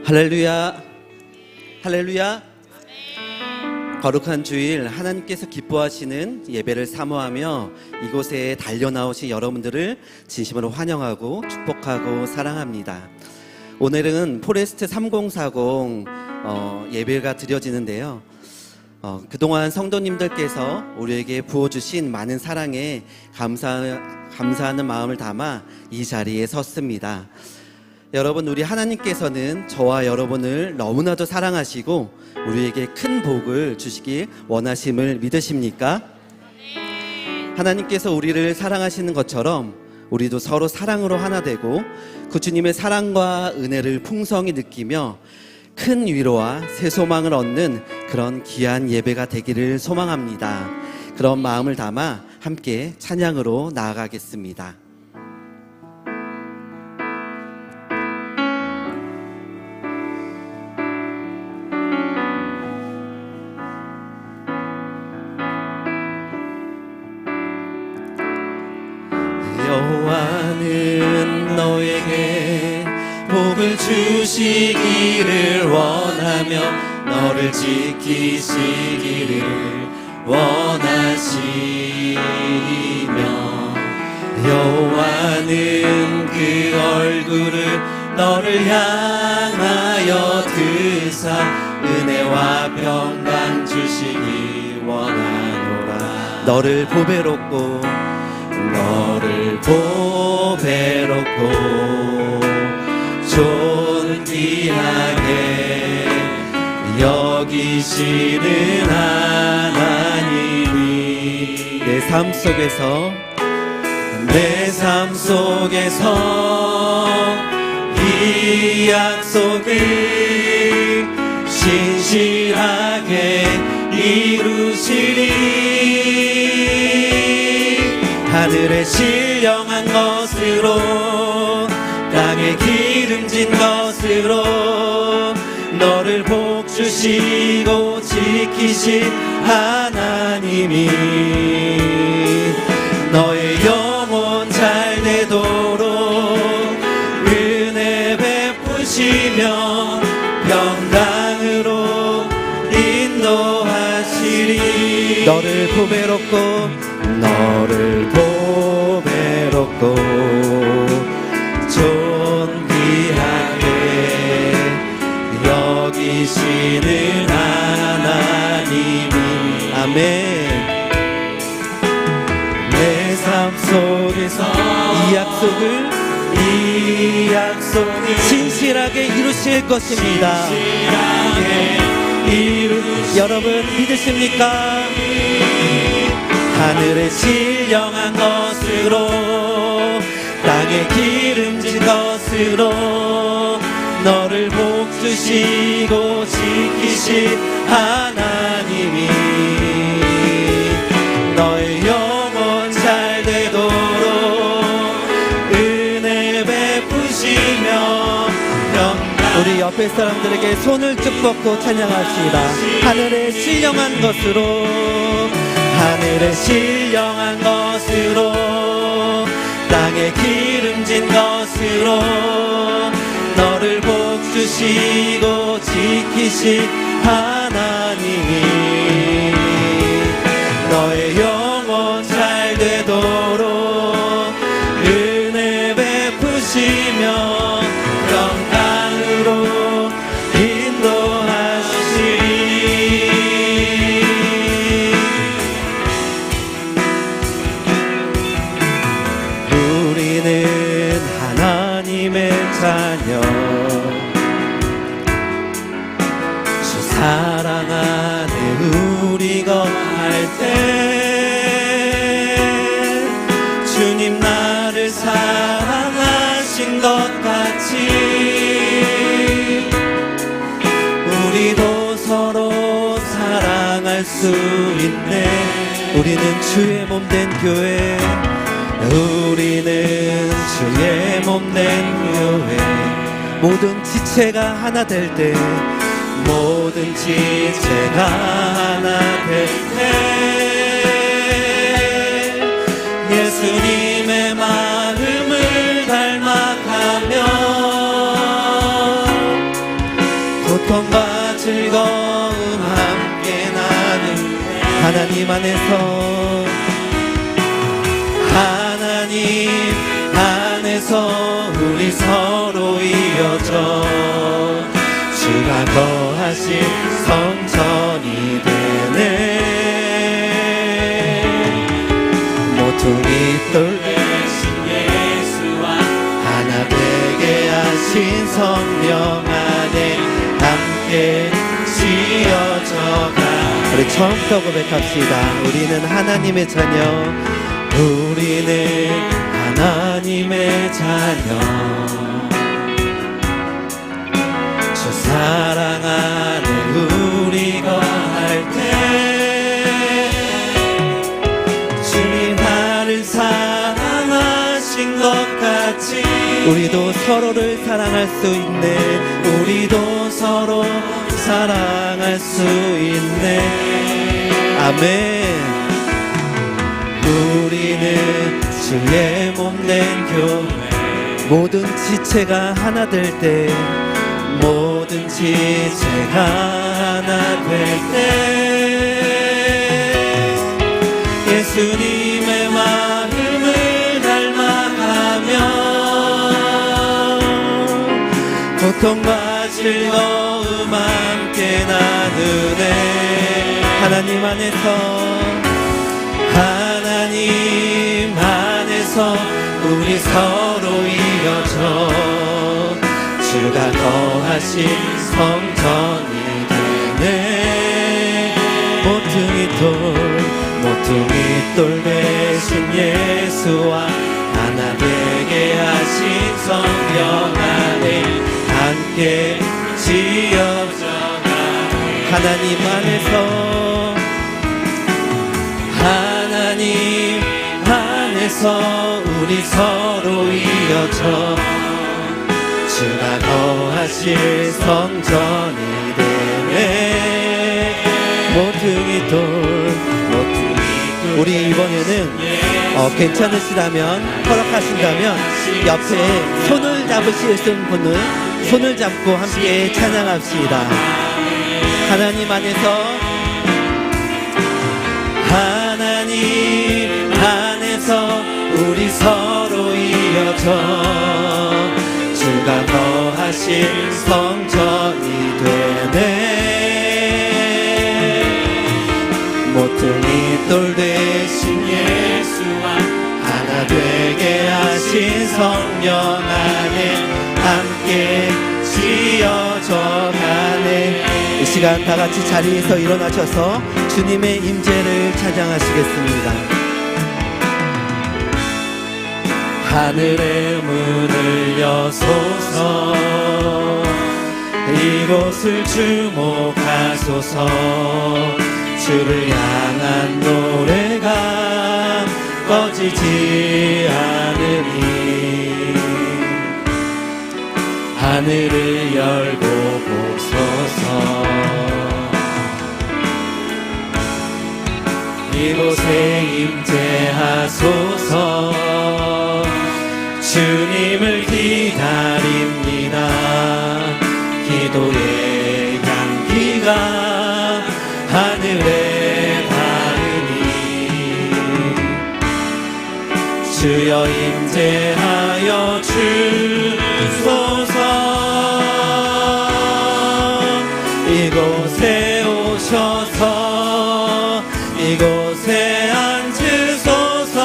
할렐루야, 할렐루야. 거룩한 주일, 하나님께서 기뻐하시는 예배를 사모하며 이곳에 달려나오신 여러분들을 진심으로 환영하고 축복하고 사랑합니다. 오늘은 포레스트 3040 예배가 드려지는데요. 그동안 성도님들께서 우리에게 부어주신 많은 사랑에 감사하는 마음을 담아 이 자리에 섰습니다. 여러분, 우리 하나님께서는 저와 여러분을 너무나도 사랑하시고 우리에게 큰 복을 주시길 원하심을 믿으십니까? 하나님께서 우리를 사랑하시는 것처럼 우리도 서로 사랑으로 하나 되고 그 주님의 사랑과 은혜를 풍성히 느끼며 큰 위로와 새 소망을 얻는 그런 귀한 예배가 되기를 소망합니다. 그런 마음을 담아 함께 찬양으로 나아가겠습니다. 여호와는 너에게 복을 주시기를 원하며 너를 지키시기를 원하시며 여호와는 그 얼굴을 너를 향하여 드사 은혜와 평강 주시기 원하노라. 너를 보배롭고 존귀하게 여기시는 하나님이 내 삶 속에서 이 약속을 신실하게 이루시리. 하늘에 신령한 것으로 땅에 기름진 것으로 너를 복주시고 지키신 하나님이 너의 영혼 잘 되도록 은혜 베푸시며 평강으로 인도하시리. 너를 보배롭고 존귀하게 여기시는 하나님이 아멘. 내 삶 속에서 이 약속을 신실하게 이루실 것입니다. 여러분 믿으십니까? 하늘에 신령한 것으로 땅에 기름진 것으로 너를 복주시고 지키신 하나님이 너의 영혼 잘 되도록 은혜 베푸시며 우리 옆에 사람들에게 손을 쭉 뻗고 찬양하십니다. 하늘에 신령한 것으로 땅에 기름진 것으로 너를 복주시고 지키신 하나님이 너의 영혼 잘 되도록 은혜 베푸시며 평강으로 인도하시리. 우리는 하나님의 자녀 주 사랑 안에 우리 거할 때 주님 나를 사랑하신 것 같이 우리도 서로 사랑할 수 있네. 우리는 주의 몸된 교회, 우리는 주의 몸된 교회. 모든 지체가 하나 될 때, 모든 지체가 하나 될 때 예수님의 마음을 닮아가며 하나님 안에서 하나님 안에서 우리 서로 이어져 주가 거하실 성전이 되네. 모퉁이 돌 대신 예수와 하나 되게 하신 성령 안에 함께 씌어져가. 우리 처음부터 고백합시다. 우리는 하나님의 자녀, 우리는 하나님의 자녀, 주 사랑 안에 우리 거할 때 주님 나를 사랑하신 것 같이 우리도 서로를 사랑할 수 있네. 우리도 서로 사랑할 수 있네. 아멘. 우리는 주의 몸된 교회, 모든 지체가 하나 될 때, 모든 지체가 하나 될 때 예수님의 마음을 닮아가며 고통과 즐거움 함께 나누네. 하나님 안에서 하나님 안에서 우리 서로 이어져 주가 거하신 성전이 되네. 모퉁이 돌 대신 예수와 하나 되게 하신 성령 안에 함께 지어져가네. 하나님 안에서 하나님 안에서 우리 서로 이어져 주가 거하실 성전이 되네. 모퉁이 돌 우리 이번에는 괜찮으시다면 허락하신다면 옆에 손을 잡으실 분은 손을 잡고 함께 찬양합시다. 하나님 안에서 하나님 안에서 우리 서로 이어져 주가 거하실 성전이 되네. 모퉁이 돌 대신 예수와 하나 되게 하신 성령 안에 함께 지어져 가네. 이 시간 다 같이 자리에서 일어나셔서 주님의 임재를 찬양하시겠습니다. 하늘의 문을 여소서 이곳을 주목하소서. 주를 향한 노래가 꺼지지 않으니 하늘을 열고 보소서. 이곳에 임재하소서. 주님을 기다립니다. 기도의 향기가 하늘에 닿으니 주여 임재하여 주소서. 이곳에 오셔서 이곳에 앉으소서.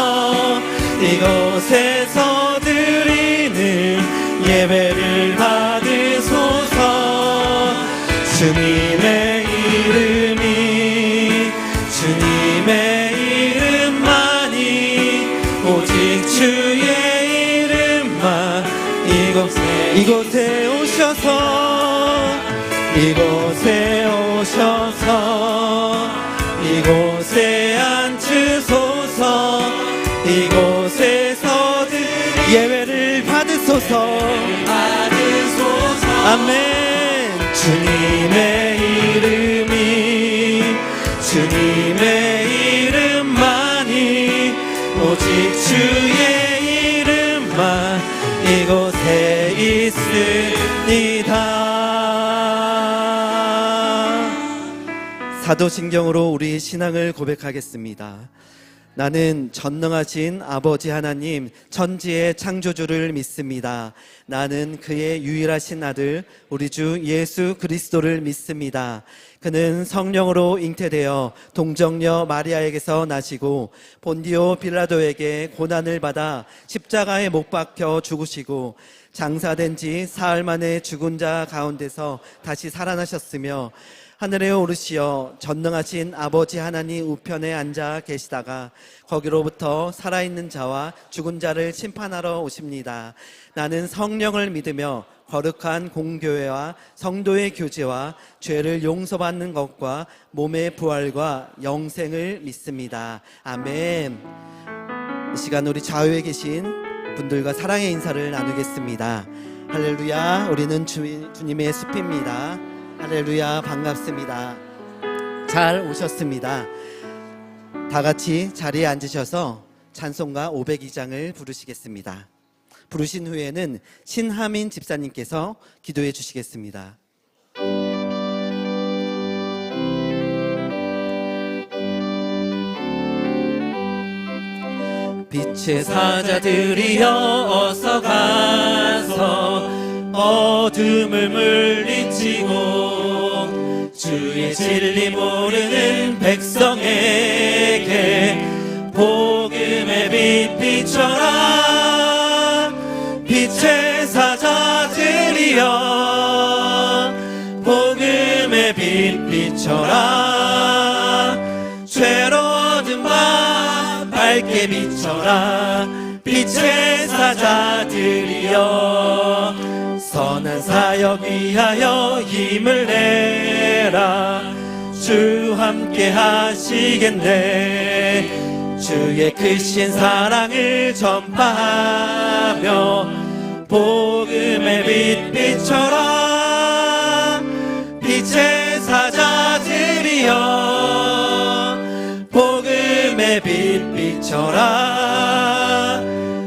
이곳에서 드리는 예배를 받으소서. 주님의 이름이 주님의 이름만이 오직 주의 이름만. 이곳에 오셔서 이곳에 오셔서 이곳에 앉으소서. 이곳에서 예배를 받으소서. 아멘. 주님의 이름이 주님의 이름만이 오직 주의 이름만 이곳에 있습니다. 사도신경으로 우리 신앙을 고백하겠습니다. 나는 전능하신 아버지 하나님 천지의 창조주를 믿습니다. 나는 그의 유일하신 아들 우리 주 예수 그리스도를 믿습니다. 그는 성령으로 잉태되어 동정녀 마리아에게서 나시고 본디오 빌라도에게 고난을 받아 십자가에 못 박혀 죽으시고 장사된 지 사흘 만에 죽은 자 가운데서 다시 살아나셨으며 하늘에 오르시어 전능하신 아버지 하나님 우편에 앉아 계시다가 거기로부터 살아있는 자와 죽은 자를 심판하러 오십니다. 나는 성령을 믿으며 거룩한 공교회와 성도의 교제와 죄를 용서받는 것과 몸의 부활과 영생을 믿습니다. 아멘. 이 시간 우리 좌우에 계신 분들과 사랑의 인사를 나누겠습니다. 할렐루야. 우리는 주님의 숲입니다. 할렐루야. 반갑습니다. 잘 오셨습니다. 다 같이 자리에 앉으셔서 찬송가 502장을 부르시겠습니다. 부르신 후에는 신하민 집사님께서 기도해 주시겠습니다. 빛의 사자들이여 어서 가서 어둠을 물리치고 주의 진리 모르는 백성에게 복음의 빛 비춰라. 빛의 사자들이여 복음의 빛 비춰라. 죄로든 밤 밝게 비춰라. 빛의 사자들이여 선한 사역 위하여 힘을 내라. 주 함께 하시겠네. 주의 크신 사랑을 전파하며 복음의 빛 비춰라. 빛의 사자들이여 복음의 빛 비춰라.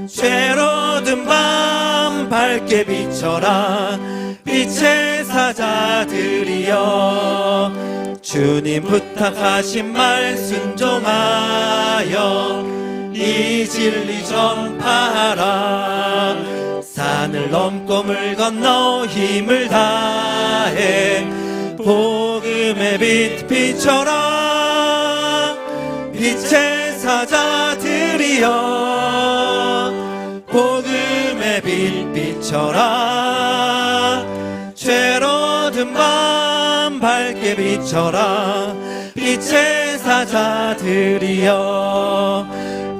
죄로든 밤 밝게 비춰라. 빛의 사자들이여 주님 부탁하신 말 순종하여 이 진리 전파하라. 산을 넘고 물 건너 힘을 다해 복음의 빛 비춰라. 빛의 사자들이여 복음의 빛 비춰라. 죄로든 밤 밝게 비춰라. 빛의 사자들이여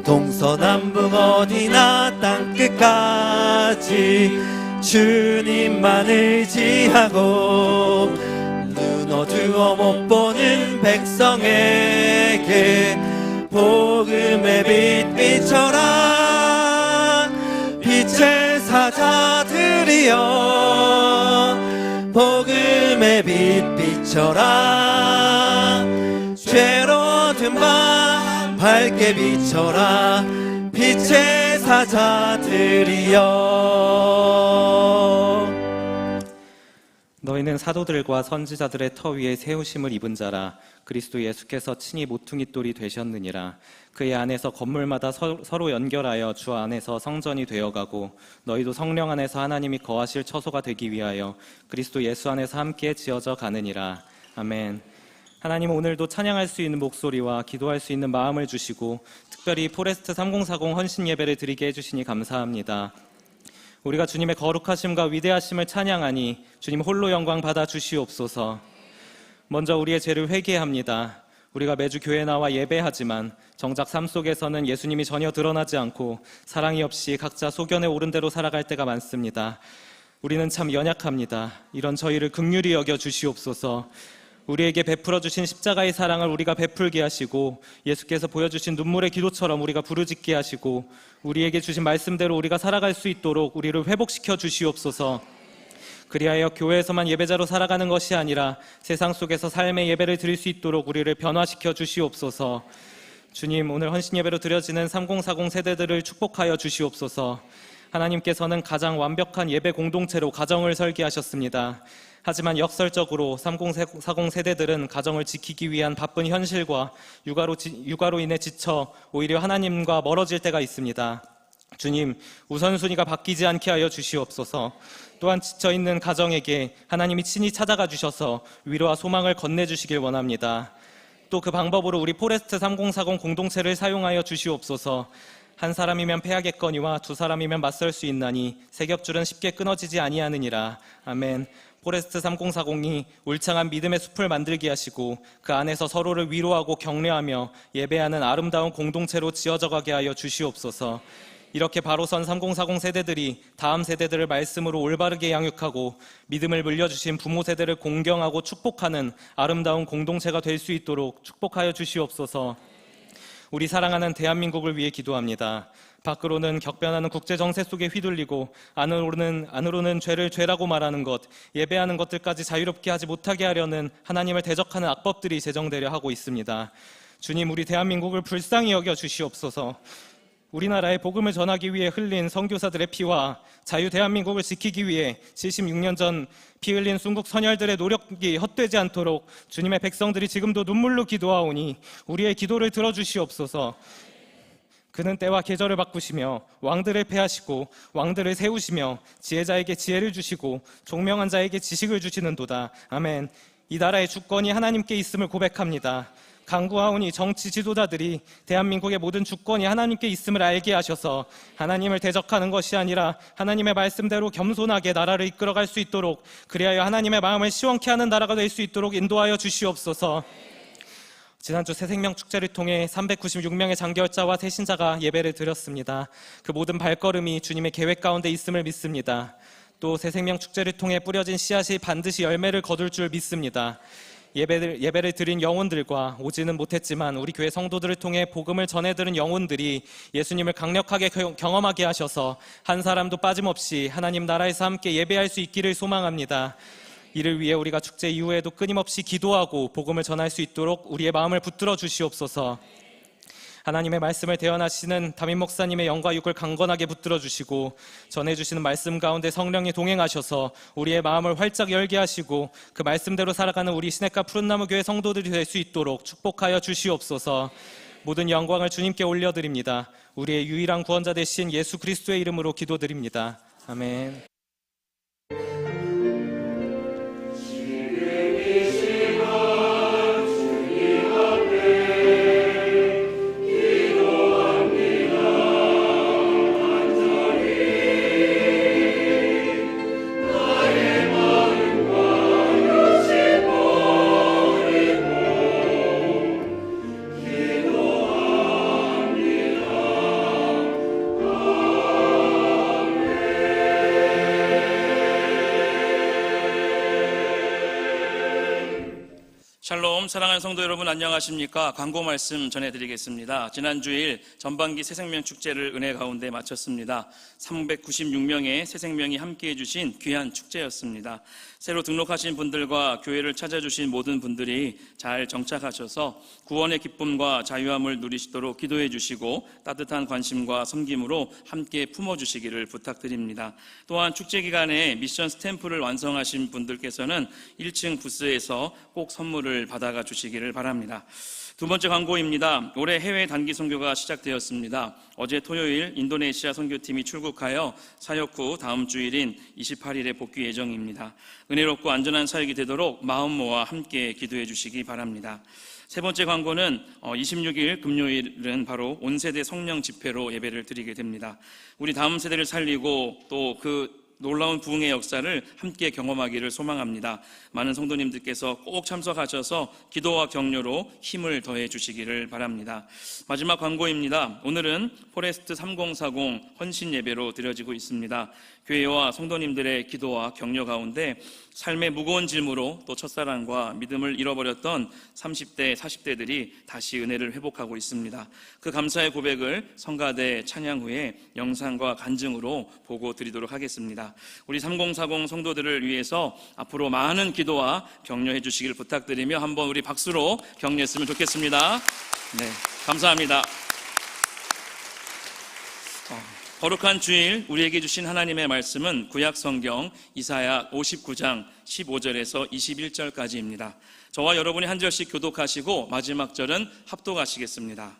동서남북 어디나 땅끝까지 주님만 의지하고 눈 어두워 못 보는 백성에게 복음의 빛 비춰라. 빛의 사자들이여 복음의 빛 비춰라. 죄로든 밤 밝게 비춰라. 빛의 사자들이여 너희는 사도들과 선지자들의 터 위에 세우심을 입은 자라. 그리스도 예수께서 친히 모퉁이 돌이 되셨느니라. 그의 안에서 건물마다 서로 연결하여 주 안에서 성전이 되어가고 너희도 성령 안에서 하나님이 거하실 처소가 되기 위하여 그리스도 예수 안에서 함께 지어져 가느니라. 아멘. 하나님은 오늘도 찬양할 수 있는 목소리와 기도할 수 있는 마음을 주시고 특별히 포레스트 3040 헌신 예배를 드리게 해주시니 감사합니다. 우리가 주님의 거룩하심과 위대하심을 찬양하니 주님 홀로 영광 받아 주시옵소서. 먼저 우리의 죄를 회개합니다. 우리가 매주 교회에 나와 예배하지만 정작 삶 속에서는 예수님이 전혀 드러나지 않고 사랑이 없이 각자 소견에 오른 대로 살아갈 때가 많습니다. 우리는 참 연약합니다. 이런 저희를 긍휼히 여겨 주시옵소서. 우리에게 베풀어 주신 십자가의 사랑을 우리가 베풀게 하시고 예수께서 보여주신 눈물의 기도처럼 우리가 부르짖게 하시고 우리에게 주신 말씀대로 우리가 살아갈 수 있도록 우리를 회복시켜 주시옵소서. 그리하여 교회에서만 예배자로 살아가는 것이 아니라 세상 속에서 삶의 예배를 드릴 수 있도록 우리를 변화시켜 주시옵소서. 주님, 오늘 헌신 예배로 드려지는 3040 세대들을 축복하여 주시옵소서. 하나님께서는 가장 완벽한 예배 공동체로 가정을 설계하셨습니다. 하지만 역설적으로 3040 세대들은 가정을 지키기 위한 바쁜 현실과 육아로 인해 지쳐 오히려 하나님과 멀어질 때가 있습니다. 주님, 우선순위가 바뀌지 않게 하여 주시옵소서. 또한 지쳐있는 가정에게 하나님이 친히 찾아가 주셔서 위로와 소망을 건네주시길 원합니다. 또 그 방법으로 우리 포레스트 3040 공동체를 사용하여 주시옵소서. 한 사람이면 패하겠거니와 두 사람이면 맞설 수 있나니 새 겹줄은 쉽게 끊어지지 아니하느니라. 아멘. 포레스트 3040이 울창한 믿음의 숲을 만들게 하시고 그 안에서 서로를 위로하고 격려하며 예배하는 아름다운 공동체로 지어져 가게 하여 주시옵소서. 이렇게 바로 선 3040 세대들이 다음 세대들을 말씀으로 올바르게 양육하고 믿음을 물려주신 부모 세대를 공경하고 축복하는 아름다운 공동체가 될 수 있도록 축복하여 주시옵소서. 우리 사랑하는 대한민국을 위해 기도합니다. 밖으로는 격변하는 국제 정세 속에 휘둘리고 안으로는 죄를 죄라고 말하는 것, 예배하는 것들까지 자유롭게 하지 못하게 하려는 하나님을 대적하는 악법들이 제정되려 하고 있습니다. 주님, 우리 대한민국을 불쌍히 여겨 주시옵소서. 우리나라에 복음을 전하기 위해 흘린 선교사들의 피와 자유 대한민국을 지키기 위해 76년 전 피 흘린 순국 선열들의 노력이 헛되지 않도록 주님의 백성들이 지금도 눈물로 기도하오니 우리의 기도를 들어주시옵소서. 그는 때와 계절을 바꾸시며 왕들을 패하시고 왕들을 세우시며 지혜자에게 지혜를 주시고 총명한 자에게 지식을 주시는도다. 아멘. 이 나라의 주권이 하나님께 있음을 고백합니다. 간구하오니 정치 지도자들이 대한민국의 모든 주권이 하나님께 있음을 알게 하셔서 하나님을 대적하는 것이 아니라 하나님의 말씀대로 겸손하게 나라를 이끌어갈 수 있도록, 그리하여 하나님의 마음을 시원케 하는 나라가 될 수 있도록 인도하여 주시옵소서. 지난주 새생명 축제를 통해 396명의 장결자와 새신자가 예배를 드렸습니다. 그 모든 발걸음이 주님의 계획 가운데 있음을 믿습니다. 또 새생명 축제를 통해 뿌려진 씨앗이 반드시 열매를 거둘 줄 믿습니다. 예배를 드린 영혼들과 오지는 못했지만 우리 교회 성도들을 통해 복음을 전해들은 영혼들이 예수님을 강력하게 경험하게 하셔서 한 사람도 빠짐없이 하나님 나라에서 함께 예배할 수 있기를 소망합니다. 이를 위해 우리가 축제 이후에도 끊임없이 기도하고 복음을 전할 수 있도록 우리의 마음을 붙들어 주시옵소서. 하나님의 말씀을 대언하시는 담임 목사님의 영과 육을 강건하게 붙들어 주시고 전해주시는 말씀 가운데 성령이 동행하셔서 우리의 마음을 활짝 열게 하시고 그 말씀대로 살아가는 우리 시냇가 푸른나무 교회 성도들이 될 수 있도록 축복하여 주시옵소서. 모든 영광을 주님께 올려드립니다. 우리의 유일한 구원자 되신 예수 그리스도의 이름으로 기도드립니다. 아멘. 샬롬, 사랑하는 성도 여러분 안녕하십니까? 광고 말씀 전해드리겠습니다. 지난 주일 전반기 새생명 축제를 은혜 가운데 마쳤습니다. 396명의 새생명이 함께해 주신 귀한 축제였습니다. 새로 등록하신 분들과 교회를 찾아주신 모든 분들이 잘 정착하셔서 구원의 기쁨과 자유함을 누리시도록 기도해 주시고 따뜻한 관심과 섬김으로 함께 품어주시기를 부탁드립니다. 또한 축제 기간에 미션 스탬프를 완성하신 분들께서는 1층 부스에서 꼭 선물을 받아가 주시기를 바랍니다. 두 번째 광고입니다. 올해 해외 단기 선교가 시작되었습니다. 어제 토요일 인도네시아 선교팀이 출국하여 사역 후 다음 주일인 28일에 복귀 예정입니다. 은혜롭고 안전한 사역이 되도록 마음 모아 함께 기도해 주시기 바랍니다. 세 번째 광고는 26일 금요일은 바로 온세대 성령 집회로 예배를 드리게 됩니다. 우리 다음 세대를 살리고 또 그 놀라운 부흥의 역사를 함께 경험하기를 소망합니다. 많은 성도님들께서 꼭 참석하셔서 기도와 격려로 힘을 더해 주시기를 바랍니다. 마지막 광고입니다. 오늘은 포레스트 3040 헌신 예배로 드려지고 있습니다. 교회와 성도님들의 기도와 격려 가운데 삶의 무거운 짐으로 또 첫사랑과 믿음을 잃어버렸던 30대, 40대들이 다시 은혜를 회복하고 있습니다. 그 감사의 고백을 성가대 찬양 후에 영상과 간증으로 보고 드리도록 하겠습니다. 우리 3040 성도들을 위해서 앞으로 많은 기도와 격려해 주시길 부탁드리며 한번 우리 박수로 격려했으면 좋겠습니다. 네, 감사합니다. 거룩한 주일 우리에게 주신 하나님의 말씀은 구약 성경 이사야 59장 15절에서 21절까지입니다. 저와 여러분이 한 절씩 교독하시고 마지막 절은 합독하시겠습니다.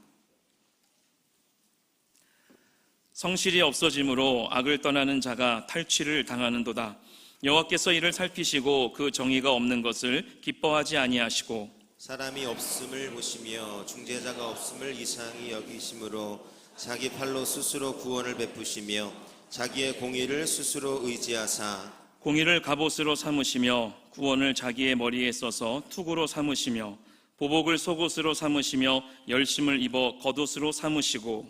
성실이 없어짐으로 악을 떠나는 자가 탈취를 당하는도다. 여호와께서 이를 살피시고 그 정의가 없는 것을 기뻐하지 아니하시고 사람이 없음을 보시며 중재자가 없음을 이상히 여기심으로 자기 팔로 스스로 구원을 베푸시며 자기의 공의를 스스로 의지하사 공의를 갑옷으로 삼으시며 구원을 자기의 머리에 써서 투구로 삼으시며 보복을 속옷으로 삼으시며 열심을 입어 겉옷으로 삼으시고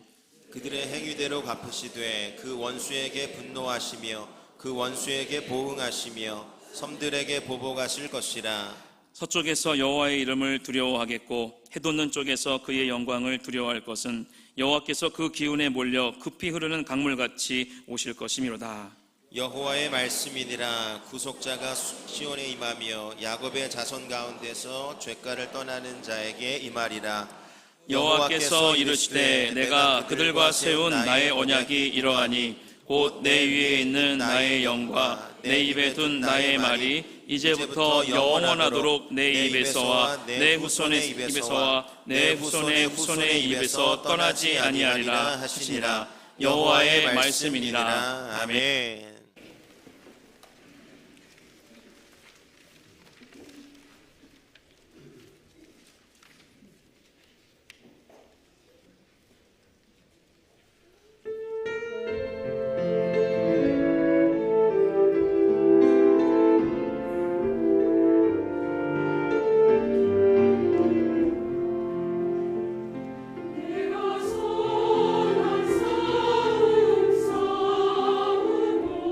그들의 행위대로 갚으시되 그 원수에게 분노하시며 그 원수에게 보응하시며 섬들에게 보복하실 것이라. 서쪽에서 여호와의 이름을 두려워하겠고 해돋는 쪽에서 그의 영광을 두려워할 것은 여호와께서 그 기운에 몰려 급히 흐르는 강물같이 오실 것이미로다. 여호와의 말씀이니라. 구속자가 시온에 임하며 야곱의 자손 가운데서 죄가를 떠나는 자에게 임하리라. 여호와께서 이르시되 내가 그들과 세운 나의 언약이 이러하니 곧 내 위에 있는 나의 영과 내 입에 둔 나의 말이 이제부터 영원하도록 내 입에서와 내 후손의 입에서와 내 후손의 후손의 입에서 떠나지 아니하리라 하시니라. 여호와의 말씀이니라. 아멘. 내가 선한 싸움 싸우고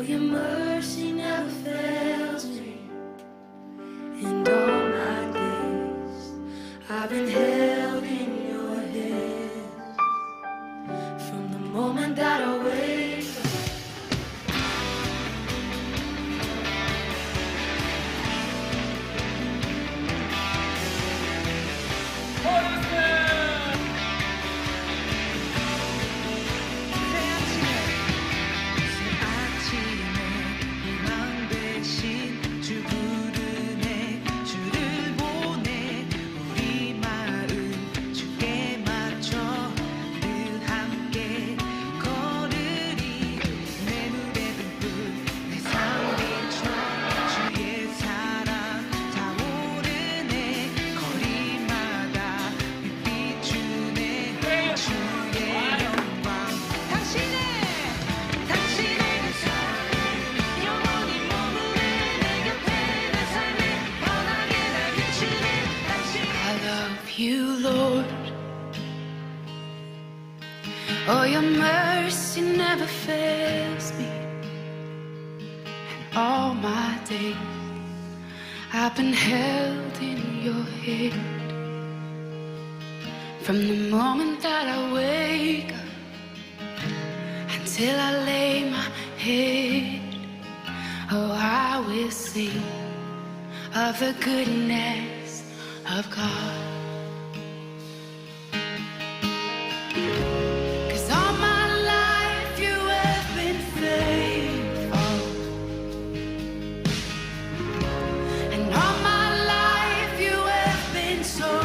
your mercy never fails me. And all my days I've been held in your hands. From the moment that I wake up you, Lord. Oh, your mercy never fails me. And all my days I've been held in your hand. From the moment that I wake up until I lay my head, oh, I will sing of the goodness of God. 'Cause all my life you have been faithful, and all my life you have been so,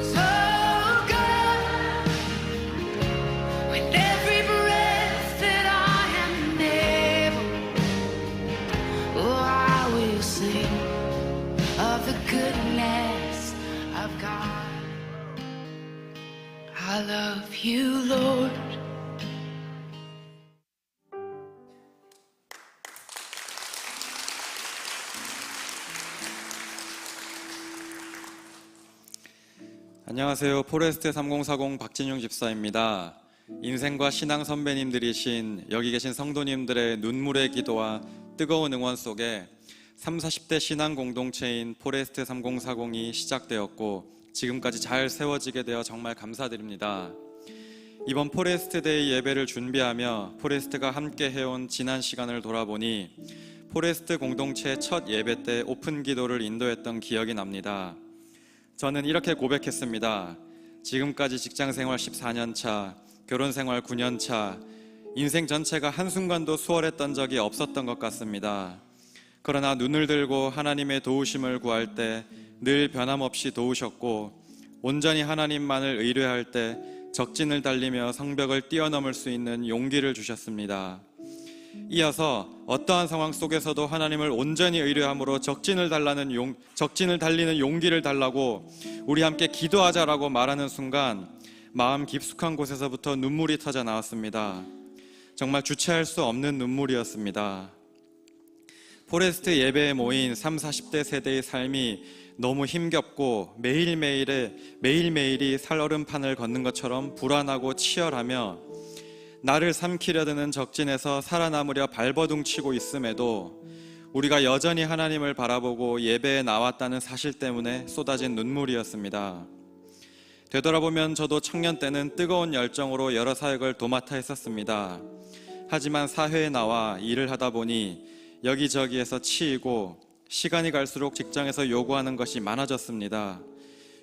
so good. With every breath that I am able, oh, I will sing of the goodness of God. I love you, Lord. 안녕하세요. 포레스트 3040 박진용 집사입니다. 인생과 신앙 선배님들이신 여기 계신 성도님들의 눈물의 기도와 뜨거운 응원 속에 30, 40대 신앙 공동체인 포레스트 3040이 시작되었고 지금까지 잘 세워지게 되어 정말 감사드립니다. 이번 포레스트 데이 예배를 준비하며 포레스트가 함께 해온 지난 시간을 돌아보니 포레스트 공동체 첫 예배 때 오픈 기도를 인도했던 기억이 납니다. 저는 이렇게 고백했습니다. 지금까지 직장 생활 14년 차, 결혼 생활 9년 차, 인생 전체가 한순간도 수월했던 적이 없었던 것 같습니다. 그러나 눈을 들고 하나님의 도우심을 구할 때 늘 변함없이 도우셨고 온전히 하나님만을 의뢰할 때 적진을 달리며 성벽을 뛰어넘을 수 있는 용기를 주셨습니다. 이어서 어떠한 상황 속에서도 하나님을 온전히 의뢰함으로 적진을 달리는 용기를 달라고 우리 함께 기도하자라고 말하는 순간 마음 깊숙한 곳에서부터 눈물이 터져 나왔습니다. 정말 주체할 수 없는 눈물이었습니다. 포레스트 예배에 모인 30, 40대 세대의 삶이 너무 힘겹고 매일매일이 살얼음판을 걷는 것처럼 불안하고 치열하며 나를 삼키려 드는 적진에서 살아남으려 발버둥치고 있음에도 우리가 여전히 하나님을 바라보고 예배에 나왔다는 사실 때문에 쏟아진 눈물이었습니다. 되돌아보면 저도 청년 때는 뜨거운 열정으로 여러 사역을 도맡아 했었습니다. 하지만 사회에 나와 일을 하다 보니 여기저기에서 치이고 시간이 갈수록 직장에서 요구하는 것이 많아졌습니다.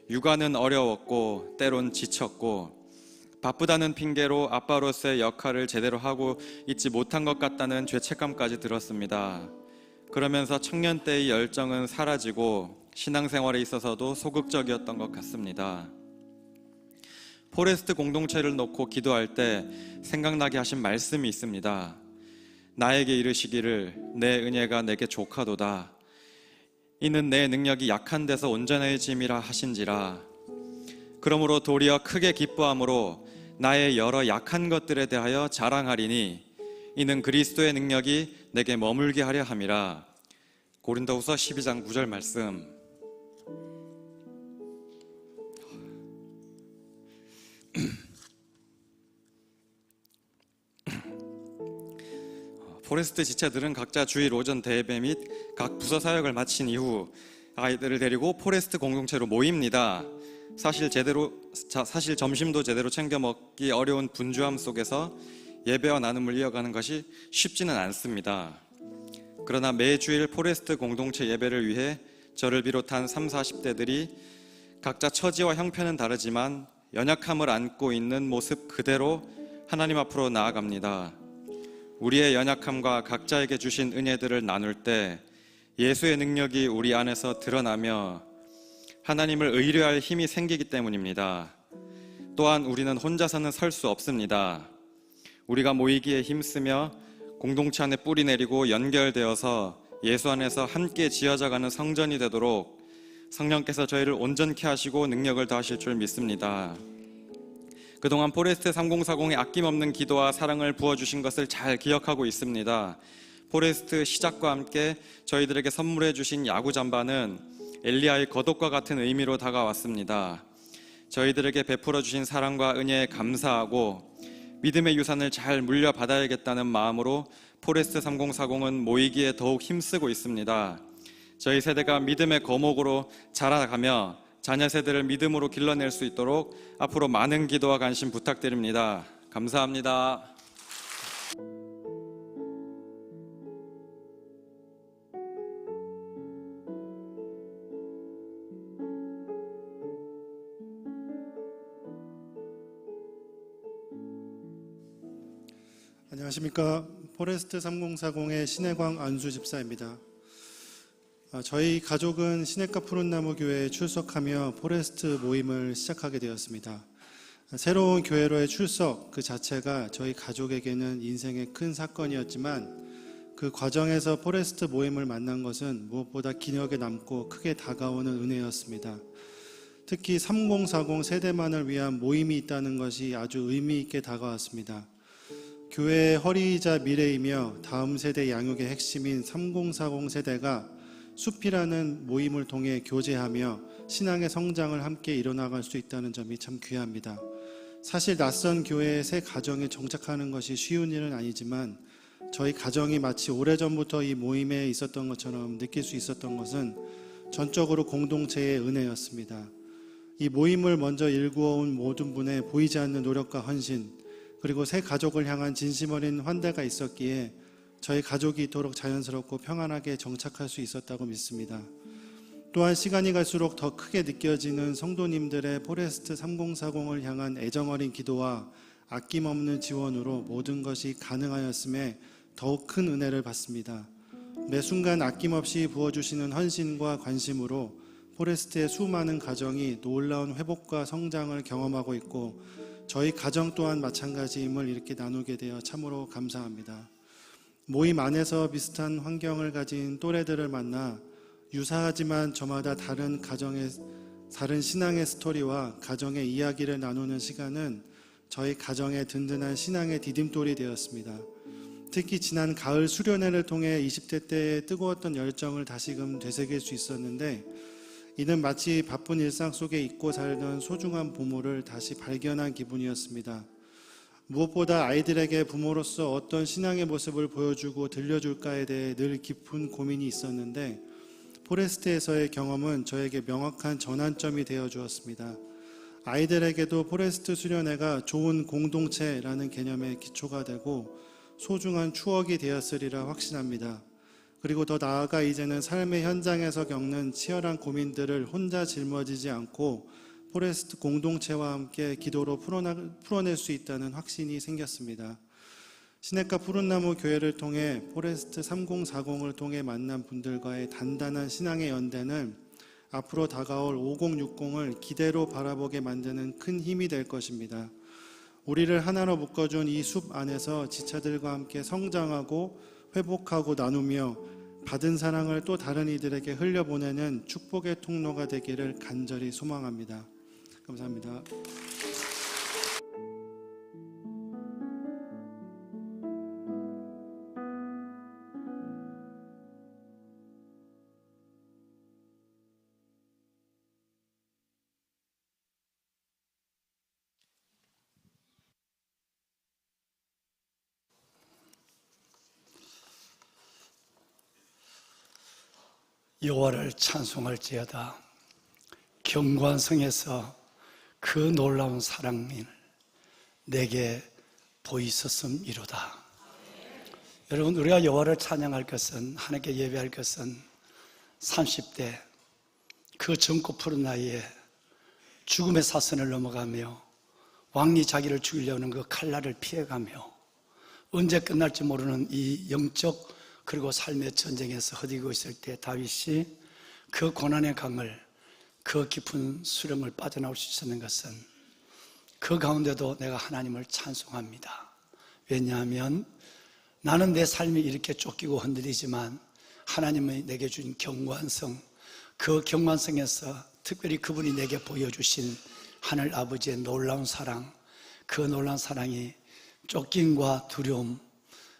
육아는 어려웠고 때론 지쳤고 바쁘다는 핑계로 아빠로서의 역할을 제대로 하고 있지 못한 것 같다는 죄책감까지 들었습니다. 그러면서 청년 때의 열정은 사라지고 신앙생활에 있어서도 소극적이었던 것 같습니다. 포레스트 공동체를 놓고 기도할 때 생각나게 하신 말씀이 있습니다. 나에게 이르시기를 내 은혜가 내게 족하도다. 이는 내 능력이 약한 데서 온전해짐이라 하신지라. 그러므로 도리어 크게 기뻐함으로 나의 여러 약한 것들에 대하여 자랑하리니 이는 그리스도의 능력이 내게 머물게 하려 함이라. 고린도후서 12장 9절 말씀. 포레스트 지체들은 각자 주일 오전 대회 및 각 부서 사역을 마친 이후 아이들을 데리고 포레스트 공동체로 모입니다. 사실 점심도 제대로 챙겨 먹기 어려운 분주함 속에서 예배와 나눔을 이어가는 것이 쉽지는 않습니다. 그러나 매주일 포레스트 공동체 예배를 위해 저를 비롯한 30, 40대들이 각자 처지와 형편은 다르지만 연약함을 안고 있는 모습 그대로 하나님 앞으로 나아갑니다. 우리의 연약함과 각자에게 주신 은혜들을 나눌 때 예수의 능력이 우리 안에서 드러나며 하나님을 의뢰할 힘이 생기기 때문입니다. 또한 우리는 혼자서는 설 수 없습니다. 우리가 모이기에 힘쓰며 공동체 안에 뿌리 내리고 연결되어서 예수 안에서 함께 지어져가는 성전이 되도록 성령께서 저희를 온전케 하시고 능력을 더하실 줄 믿습니다. 그동안 포레스트 3040에 아낌없는 기도와 사랑을 부어주신 것을 잘 기억하고 있습니다. 포레스트 시작과 함께 저희들에게 선물해 주신 야구 잠바는 엘리야의 겉옷과 같은 의미로 다가왔습니다. 저희들에게 베풀어 주신 사랑과 은혜에 감사하고 믿음의 유산을 잘 물려받아야겠다는 마음으로 포레스트 3040은 모이기에 더욱 힘쓰고 있습니다. 저희 세대가 믿음의 거목으로 자라가며 자녀 세대를 믿음으로 길러낼 수 있도록 앞으로 많은 기도와 관심 부탁드립니다. 감사합니다. 안녕하십니까. 포레스트 3040의 신혜광 안수 집사입니다. 저희 가족은 시냇가 푸른나무 교회에 출석하며 포레스트 모임을 시작하게 되었습니다. 새로운 교회로의 출석 그 자체가 저희 가족에게는 인생의 큰 사건이었지만 그 과정에서 포레스트 모임을 만난 것은 무엇보다 기억에 남고 크게 다가오는 은혜였습니다. 특히 3040 세대만을 위한 모임이 있다는 것이 아주 의미 있게 다가왔습니다. 교회의 허리이자 미래이며 다음 세대 양육의 핵심인 3040 세대가 숲이라는 모임을 통해 교제하며 신앙의 성장을 함께 이뤄나갈 수 있다는 점이 참 귀합니다. 사실 낯선 교회의 새 가정에 정착하는 것이 쉬운 일은 아니지만 저희 가정이 마치 오래전부터 이 모임에 있었던 것처럼 느낄 수 있었던 것은 전적으로 공동체의 은혜였습니다. 이 모임을 먼저 일구어온 모든 분의 보이지 않는 노력과 헌신, 그리고 새 가족을 향한 진심 어린 환대가 있었기에 저희 가족이 이토록 자연스럽고 평안하게 정착할 수 있었다고 믿습니다. 또한 시간이 갈수록 더 크게 느껴지는 성도님들의 포레스트 3040을 향한 애정어린 기도와 아낌없는 지원으로 모든 것이 가능하였음에 더욱 큰 은혜를 받습니다. 매 순간 아낌없이 부어주시는 헌신과 관심으로 포레스트의 수많은 가정이 놀라운 회복과 성장을 경험하고 있고 저희 가정 또한 마찬가지임을 이렇게 나누게 되어 참으로 감사합니다. 모임 안에서 비슷한 환경을 가진 또래들을 만나 유사하지만 저마다 다른 가정의 다른 신앙의 스토리와 가정의 이야기를 나누는 시간은 저희 가정의 든든한 신앙의 디딤돌이 되었습니다. 특히 지난 가을 수련회를 통해 20대 때의 뜨거웠던 열정을 다시금 되새길 수 있었는데 이는 마치 바쁜 일상 속에 잊고 살던 소중한 보물을 다시 발견한 기분이었습니다. 무엇보다 아이들에게 부모로서 어떤 신앙의 모습을 보여주고 들려줄까에 대해 늘 깊은 고민이 있었는데 포레스트에서의 경험은 저에게 명확한 전환점이 되어 주었습니다. 아이들에게도 포레스트 수련회가 좋은 공동체라는 개념의 기초가 되고 소중한 추억이 되었으리라 확신합니다. 그리고 더 나아가 이제는 삶의 현장에서 겪는 치열한 고민들을 혼자 짊어지지 않고 포레스트 공동체와 함께 기도로 풀어낼 수 있다는 확신이 생겼습니다. 시냇가 푸른나무 교회를 통해 포레스트 3040을 통해 만난 분들과의 단단한 신앙의 연대는 앞으로 다가올 5060을 기대로 바라보게 만드는 큰 힘이 될 것입니다. 우리를 하나로 묶어준 이 숲 안에서 지체들과 함께 성장하고 회복하고 나누며 받은 사랑을 또 다른 이들에게 흘려보내는 축복의 통로가 되기를 간절히 소망합니다. 감사합니다. 여호와를 찬송할지어다. 경관성에서 그 놀라운 사랑을 내게 보이셨음이로다. 여러분, 우리가 여호와를 찬양할 것은, 하나님께 예배할 것은 30대 그 젊고 푸른 나이에 죽음의 사선을 넘어가며 왕이 자기를 죽이려는 그 칼날을 피해가며 언제 끝날지 모르는 이 영적 그리고 삶의 전쟁에서 허디고 있을 때 다윗이 그 고난의 강을, 그 깊은 수렁을 빠져나올 수 있었는 것은 그 가운데도 내가 하나님을 찬송합니다. 왜냐하면 나는 내 삶이 이렇게 쫓기고 흔들리지만 하나님이 내게 준 경관성, 그 경관성에서 특별히 그분이 내게 보여주신 하늘 아버지의 놀라운 사랑, 그 놀라운 사랑이 쫓김과 두려움,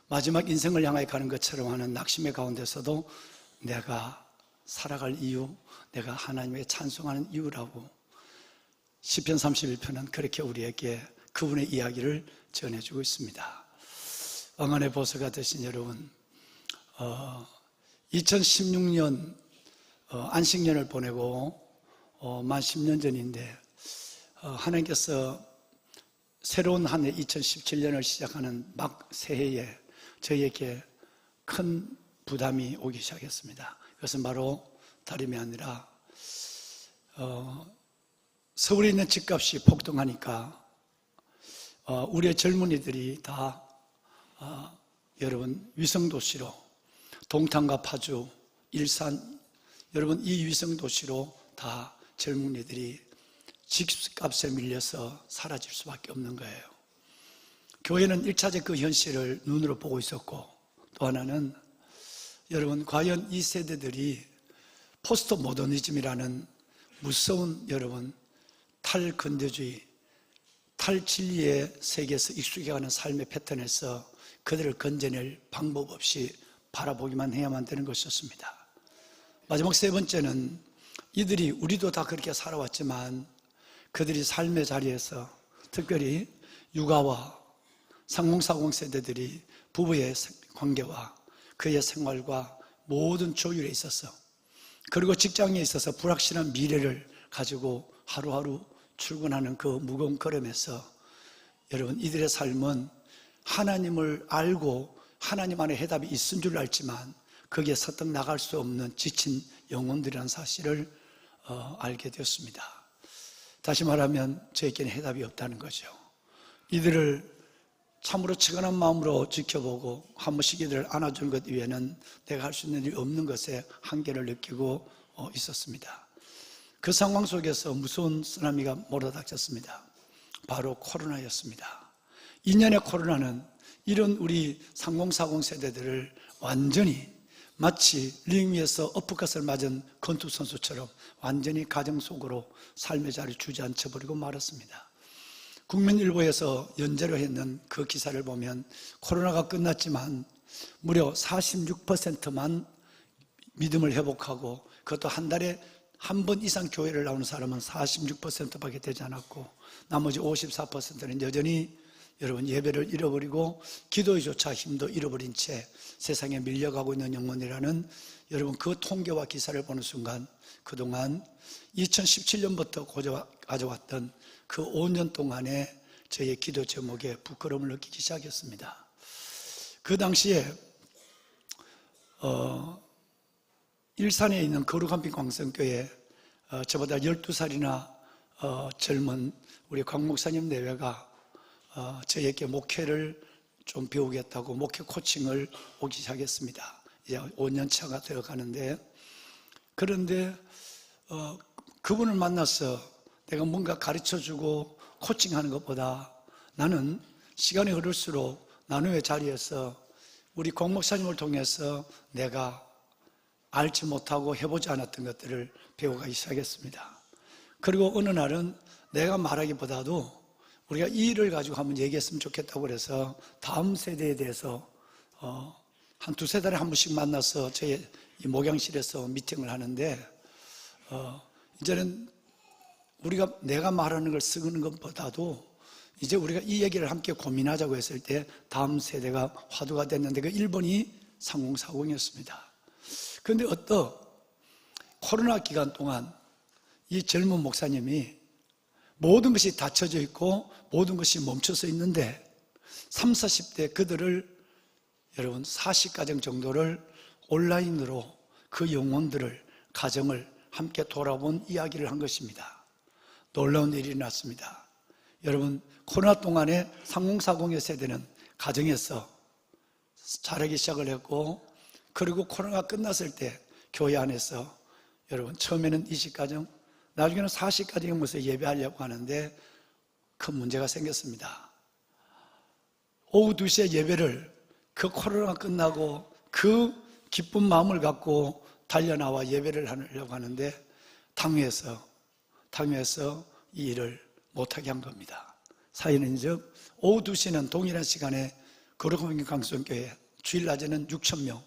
마지막 인생을 향하여 가는 것처럼 하는 낙심의 가운데서도 내가 살아갈 이유, 내가 하나님의 찬송하는 이유라고 시편 31편은 그렇게 우리에게 그분의 이야기를 전해주고 있습니다. 왕안의 보석가 되신 여러분, 2016년 안식년을 보내고 만 10년 전인데 하나님께서 새로운 한 해 2017년을 시작하는 막 새해에 저희에게 큰 부담이 오기 시작했습니다. 그것은 바로 다름이 아니라 서울에 있는 집값이 폭등하니까 우리의 젊은이들이 다 여러분 위성도시로 동탄과 파주, 일산, 여러분 이 위성도시로 다 젊은이들이 집값에 밀려서 사라질 수밖에 없는 거예요. 교회는 1차적 그 현실을 눈으로 보고 있었고, 또 하나는 여러분 과연 이 세대들이 포스트 모더니즘이라는 무서운 여러분 탈근대주의, 탈진리의 세계에서 익숙해가는 삶의 패턴에서 그들을 건져낼 방법 없이 바라보기만 해야만 되는 것이었습니다. 마지막 세 번째는 이들이, 우리도 다 그렇게 살아왔지만 그들이 삶의 자리에서 특별히 육아와 상공사공 세대들이 부부의 관계와 그의 생활과 모든 조율에 있어서, 그리고 직장에 있어서 불확실한 미래를 가지고 하루하루 출근하는 그 무거운 걸음에서 여러분 이들의 삶은 하나님을 알고 하나님 안에 해답이 있은 줄 알지만 거기에 서떡 나갈 수 없는 지친 영혼들이라는 사실을 알게 되었습니다. 다시 말하면 저에게는 해답이 없다는 거죠. 이들을 참으로 측은한 마음으로 지켜보고 한 번씩 이들을 안아주는 것 이외에는 내가 할 수 있는 일이 없는 것에 한계를 느끼고 있었습니다. 그 상황 속에서 무서운 쓰나미가 몰아닥쳤습니다. 바로 코로나였습니다. 2년의 코로나는 이런 우리 3040 세대들을 완전히 마치 링 위에서 어퍼컷을 맞은 권투 선수처럼 완전히 가정 속으로 삶의 자리를 주저앉혀버리고 말았습니다. 국민일보에서 연재를 했는 그 기사를 보면 코로나가 끝났지만 무려 46%만 믿음을 회복하고, 그것도 한 달에 한 번 이상 교회를 나오는 사람은 46%밖에 되지 않았고 나머지 54%는 여전히 여러분 예배를 잃어버리고 기도조차 힘도 잃어버린 채 세상에 밀려가고 있는 영혼이라는 여러분 그 통계와 기사를 보는 순간 그동안 2017년부터 가져왔던 그 5년 동안의 저의 기도 제목에 부끄러움을 느끼기 시작했습니다. 그 당시에 일산에 있는 거룩한 빛 광성교회 저보다 12살이나 젊은 우리 곽 목사님 내외가 저에게 목회를 좀 배우겠다고 목회 코칭을 오기 시작했습니다. 이제 5년 차가 되어가는데, 그런데 그분을 만나서 내가 뭔가 가르쳐주고 코칭하는 것보다 나는 시간이 흐를수록 나눔의 자리에서 우리 곽 목사님을 통해서 내가 알지 못하고 해보지 않았던 것들을 배워가기 시작했습니다. 그리고 어느 날은 내가 말하기보다도 우리가 이 일을 가지고 한번 얘기했으면 좋겠다고 그래서 다음 세대에 대해서 한 두세 달에 한 번씩 만나서 저희 이 목양실에서 미팅을 하는데 이제는 우리가 내가 말하는 걸 쓰는 것보다도 이제 우리가 이 얘기를 함께 고민하자고 했을 때 다음 세대가 화두가 됐는데 그 1번이 3040이었습니다. 그런데 코로나 기간 동안 이 젊은 목사님이 모든 것이 닫혀져 있고 모든 것이 멈춰서 있는데 30, 40대 그들을 여러분 40가정 정도를 온라인으로 그 영혼들을 가정을 함께 돌아본 이야기를 한 것입니다. 놀라운 일이 났습니다. 여러분 코로나 동안에 3040의 세대는 가정에서 자라기 시작을 했고 그리고 코로나가 끝났을 때 교회 안에서 여러분 처음에는 20가정 나중에는 40가정에 모여서 예배하려고 하는데 큰 문제가 생겼습니다. 오후 2시에 예배를 그 코로나 끝나고 그 기쁜 마음을 갖고 달려나와 예배를 하려고 하는데 당회에서 이 일을 못하게 한 겁니다. 사연은즉 오후 2시는 동일한 시간에 거룩한 강성교회 주일 낮에는 6,000명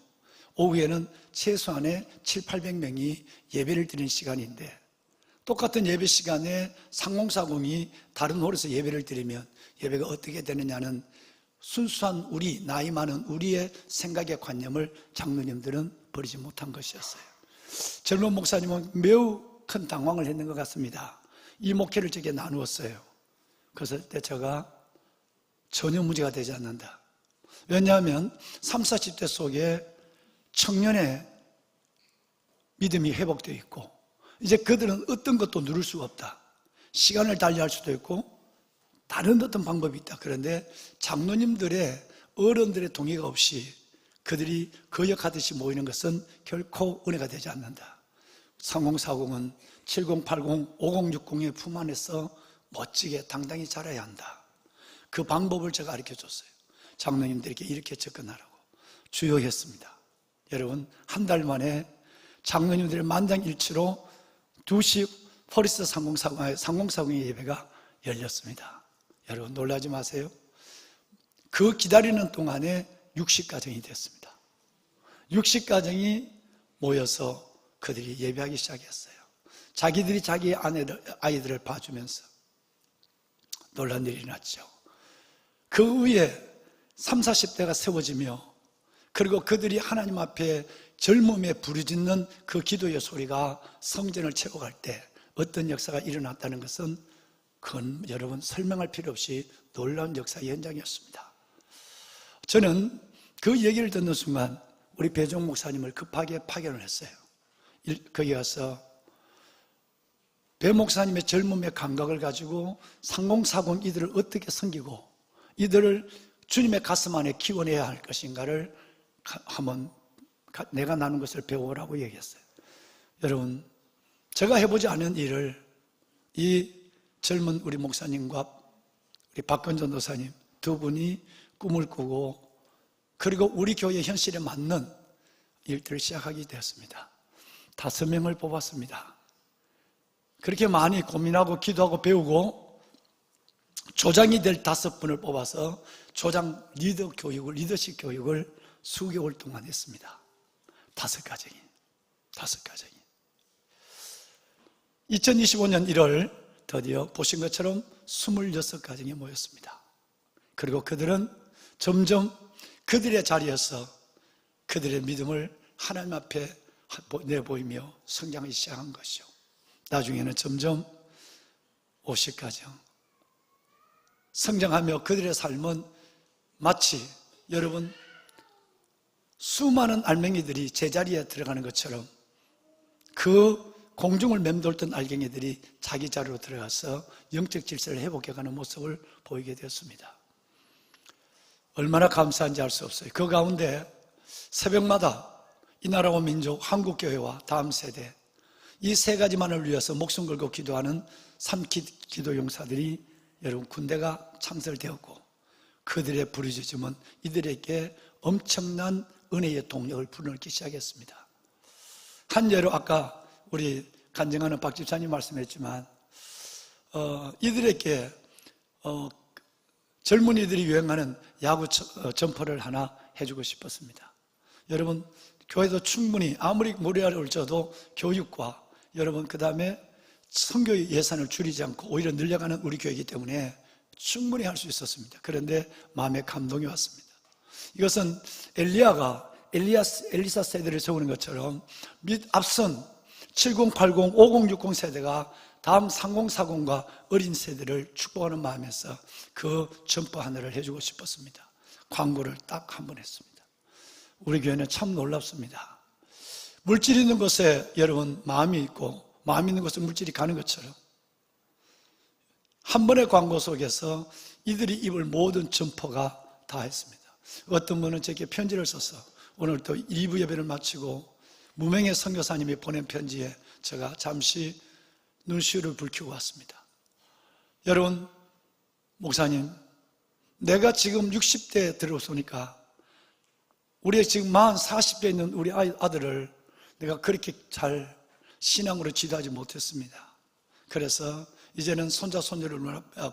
오후에는 최소한의 700~800명이 예배를 드리는 시간인데 똑같은 예배 시간에 3040이 다른 홀에서 예배를 드리면 예배가 어떻게 되느냐는 순수한 우리 나이 많은 우리의 생각의 관념을 장로님들은 버리지 못한 것이었어요. 젊은 목사님은 매우 큰 당황을 했는 것 같습니다. 이 목회를 저게 나누었어요. 그랬을 때 제가 전혀 문제가 되지 않는다. 왜냐하면 30, 40대 속에 청년의 믿음이 회복되어 있고 이제 그들은 어떤 것도 누릴 수가 없다. 시간을 달리할 수도 있고 다른 어떤 방법이 있다. 그런데 장로님들의 어른들의 동의가 없이 그들이 거역하듯이 모이는 것은 결코 은혜가 되지 않는다. 3040은 7080, 5060의 품 안에서 멋지게 당당히 자라야 한다. 그 방법을 제가 가르쳐줬어요. 장로님들에게 이렇게 접근하라고 주요했습니다. 여러분 한 달 만에 장로님들의 만장일치로 2시 포리스 3040의 예배가 열렸습니다. 여러분 놀라지 마세요. 그 기다리는 동안에 60가정이 됐습니다. 60가정이 모여서 그들이 예배하기 시작했어요. 자기들이 자기 아이들을 봐주면서 놀란 일이 났죠. 그 후에 30, 40대가 세워지며 그리고 그들이 하나님 앞에 젊음에 부르짖는 그 기도의 소리가 성전을 채워갈 때 어떤 역사가 일어났다는 것은 그건 여러분 설명할 필요 없이 놀라운 역사의 현장이었습니다. 저는 그 얘기를 듣는 순간 우리 배종 목사님을 급하게 파견을 했어요. 거기 가서 배 목사님의 젊음의 감각을 가지고 3040 이들을 어떻게 섬기고 이들을 주님의 가슴 안에 키워내야 할 것인가를 한번 내가 나눈 것을 배우라고 얘기했어요. 여러분 제가 해보지 않은 일을 이 젊은 우리 목사님과 우리 박건전 도사님 두 분이 꿈을 꾸고 그리고 우리 교회 현실에 맞는 일들을 시작하게 되었습니다. 5명을 뽑았습니다. 그렇게 많이 고민하고 기도하고 배우고 조장이 될 5분을 뽑아서 조장 리더십 교육을 수개월 동안 했습니다. 5가정이 2025년 1월 드디어 보신 것처럼 26가정이 모였습니다. 그리고 그들은 점점 그들의 자리에서 그들의 믿음을 하나님 앞에 내보이며 성장하기 시작한 것이죠. 나중에는 점점 50가정 성장하며 그들의 삶은 마치 여러분 수많은 알맹이들이 제자리에 들어가는 것처럼 그 공중을 맴돌던 알갱이들이 자기 자리로 들어가서 영적 질서를 회복해가는 모습을 보이게 되었습니다. 얼마나 감사한지 알 수 없어요. 그 가운데 새벽마다 이 나라와 민족, 한국교회와 다음 세대 이 3가지만을 위해서 목숨 걸고 기도하는 3기도 용사들이 여러분 군대가 창설되었고 그들의 부르짖음은 이들에게 엄청난 은혜의 동력을 불어넣기 시작했습니다. 한 예로 아까 우리 간증하는 박 집사님 말씀했지만 이들에게 젊은이들이 유행하는 야구 점퍼를 하나 해주고 싶었습니다. 여러분 교회도 충분히 아무리 모래알을 얹어도 교육과 여러분 그 다음에 선교 예산을 줄이지 않고 오히려 늘려가는 우리 교회이기 때문에 충분히 할 수 있었습니다. 그런데 마음에 감동이 왔습니다. 이것은 엘리야가 엘리사 세대를 세우는 것처럼 앞선 70, 80, 50, 60 세대가 다음 30, 40과 어린 세대를 축복하는 마음에서 그 점퍼 하나를 해주고 싶었습니다. 광고를 딱 한 번 했습니다. 우리 교회는 참 놀랍습니다. 물질 있는 곳에 여러분 마음이 있고, 마음 있는 곳에 물질이 가는 것처럼 한 번의 광고 속에서 이들이 입을 모든 점퍼가 다 했습니다. 어떤 분은 제게 편지를 써서 오늘 또 2부 예배를 마치고 무명의 선교사님이 보낸 편지에 제가 잠시 눈시울을 붉히고 왔습니다. 여러분, 목사님, 내가 지금 60대에 들어서니까 우리 지금 40대 있는 우리 아들을 내가 그렇게 잘 신앙으로 지도하지 못했습니다. 그래서 이제는 손자 손녀를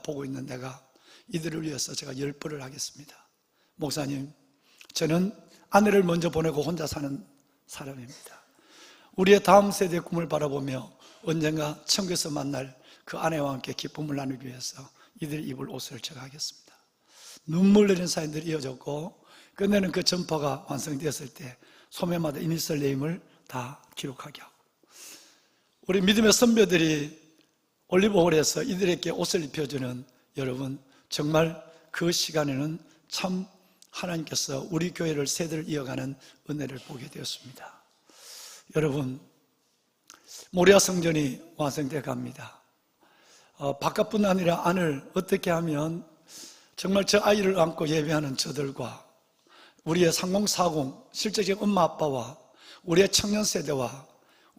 보고 있는 내가 이들을 위해서 제가 열벌을 하겠습니다. 목사님, 저는 아내를 먼저 보내고 혼자 사는 사람입니다. 우리의 다음 세대의 꿈을 바라보며 언젠가 천국에서 만날 그 아내와 함께 기쁨을 나누기 위해서 이들이 입을 옷을 제가 하겠습니다. 눈물 흘리는 사연들이 이어졌고, 끝내는 그 점퍼가 완성되었을 때 소매마다 이니셜 네임을 다 기록하게 하고, 우리 믿음의 선배들이 올리브홀에서 이들에게 옷을 입혀주는, 여러분 정말 그 시간에는 참 하나님께서 우리 교회를 세대를 이어가는 은혜를 보게 되었습니다. 여러분, 모리아 성전이 완성되어 갑니다. 바깥뿐 아니라 안을 어떻게 하면 정말 저 아이를 안고 예배하는 저들과 우리의 3040 실제적인 엄마 아빠와 우리의 청년 세대와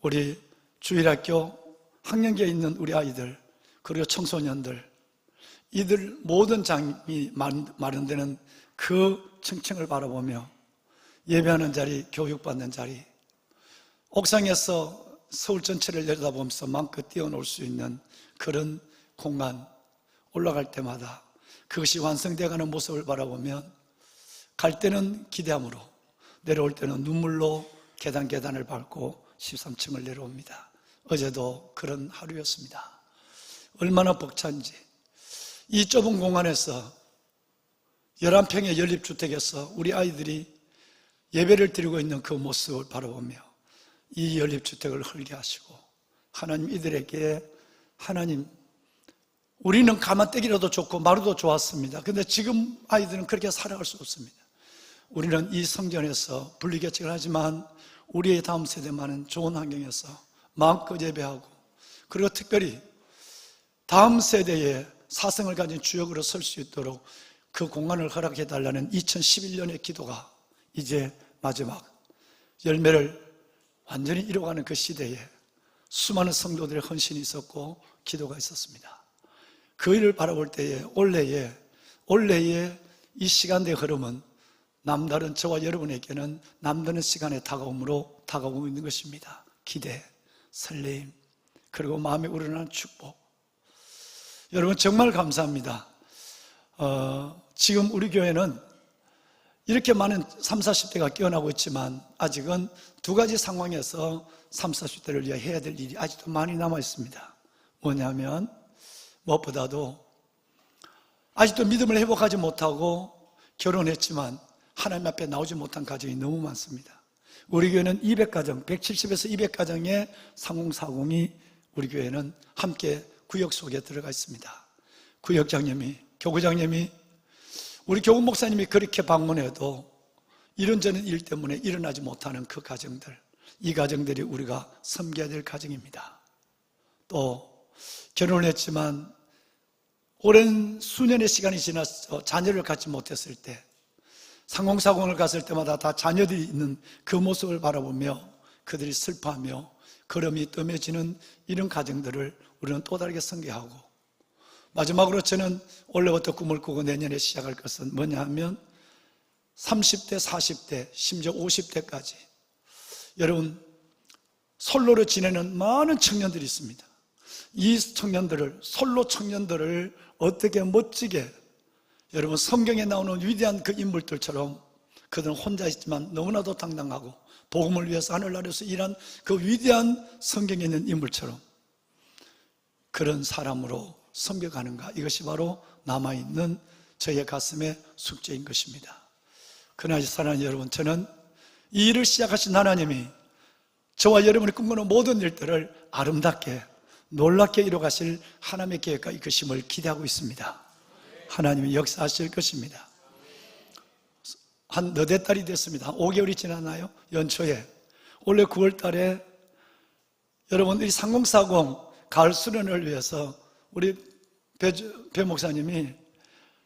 우리 주일학교 학년기에 있는 우리 아이들, 그리고 청소년들, 이들 모든 장이 마련되는 그 층층을 바라보며 예배하는 자리, 교육받는 자리, 옥상에서 서울 전체를 내려다보면서 마음껏 뛰어놀 수 있는 그런 공간, 올라갈 때마다 그것이 완성되어가는 모습을 바라보면 갈 때는 기대함으로, 내려올 때는 눈물로 계단을 밟고 13층을 내려옵니다. 어제도 그런 하루였습니다. 얼마나 벅찬지. 이 좁은 공간에서 11평의 연립주택에서 우리 아이들이 예배를 드리고 있는 그 모습을 바라보며 이 연립주택을 헐게 하시고, 하나님 이들에게, 하나님 우리는 가마떼기라도 좋고 마루도 좋았습니다. 근데 지금 아이들은 그렇게 살아갈 수 없습니다. 우리는 이 성전에서 분리개척을 하지만 우리의 다음 세대만은 좋은 환경에서 마음껏 예배하고, 그리고 특별히 다음 세대의 사성을 가진 주역으로 설 수 있도록 그 공간을 허락해 달라는 2011년의 기도가 이제 마지막 열매를 완전히 이뤄가는 그 시대에 수많은 성도들의 헌신이 있었고 기도가 있었습니다. 그 일을 바라볼 때에 올해의 이 시간대의 흐름은 남다른 저와 여러분에게는 남다른 시간의 다가옴으로 다가오고 있는 것입니다. 기대, 설레임, 그리고 마음에 우러나는 축복. 여러분 정말 감사합니다. 지금 우리 교회는 이렇게 많은 30, 40대가 깨어나고 있지만 아직은 두 가지 상황에서 30, 40대를 위해 해야 될 일이 아직도 많이 남아 있습니다. 뭐냐면 무엇보다도 아직도 믿음을 회복하지 못하고 결혼했지만 하나님 앞에 나오지 못한 가정이 너무 많습니다. 우리 교회는 200가정, 170에서 200가정의 3040이 우리 교회는 함께 구역 속에 들어가 있습니다. 구역장님이, 교구장님이, 우리 교구 목사님이 그렇게 방문해도 이런저런 일 때문에 일어나지 못하는 그 가정들, 이 가정들이 우리가 섬겨야 될 가정입니다. 또 결혼을 했지만 오랜 수년의 시간이 지나서 자녀를 갖지 못했을 때, 상공사공을 갔을 때마다 다 자녀들이 있는 그 모습을 바라보며 그들이 슬퍼하며 걸음이 뜸해지는 이런 가정들을 우리는 또 다르게 섬겨하고, 마지막으로 저는 올해부터 꿈을 꾸고 내년에 시작할 것은 뭐냐 하면 30대, 40대, 심지어 50대까지 여러분 솔로로 지내는 많은 청년들이 있습니다. 이 청년들을, 솔로 청년들을 어떻게 멋지게, 여러분 성경에 나오는 위대한 그 인물들처럼 그들은 혼자 있지만 너무나도 당당하고 복음을 위해서 하늘나라에서 일한 그 위대한 성경에 있는 인물처럼 그런 사람으로 섬겨가는가, 이것이 바로 남아있는 저의 가슴의 숙제인 것입니다. 그러나 사랑하는 여러분, 저는 이 일을 시작하신 하나님이 저와 여러분이 꿈꾸는 모든 일들을 아름답게 놀랍게 이루어가실 하나님의 계획과 이끄심을 기대하고 있습니다. 하나님이 역사하실 것입니다. 한 너댓 달이 됐습니다. 한 5개월이 지났나요? 연초에 올해 9월 달에 여러분 이 3040 가을 수련을 위해서 우리 배 목사님이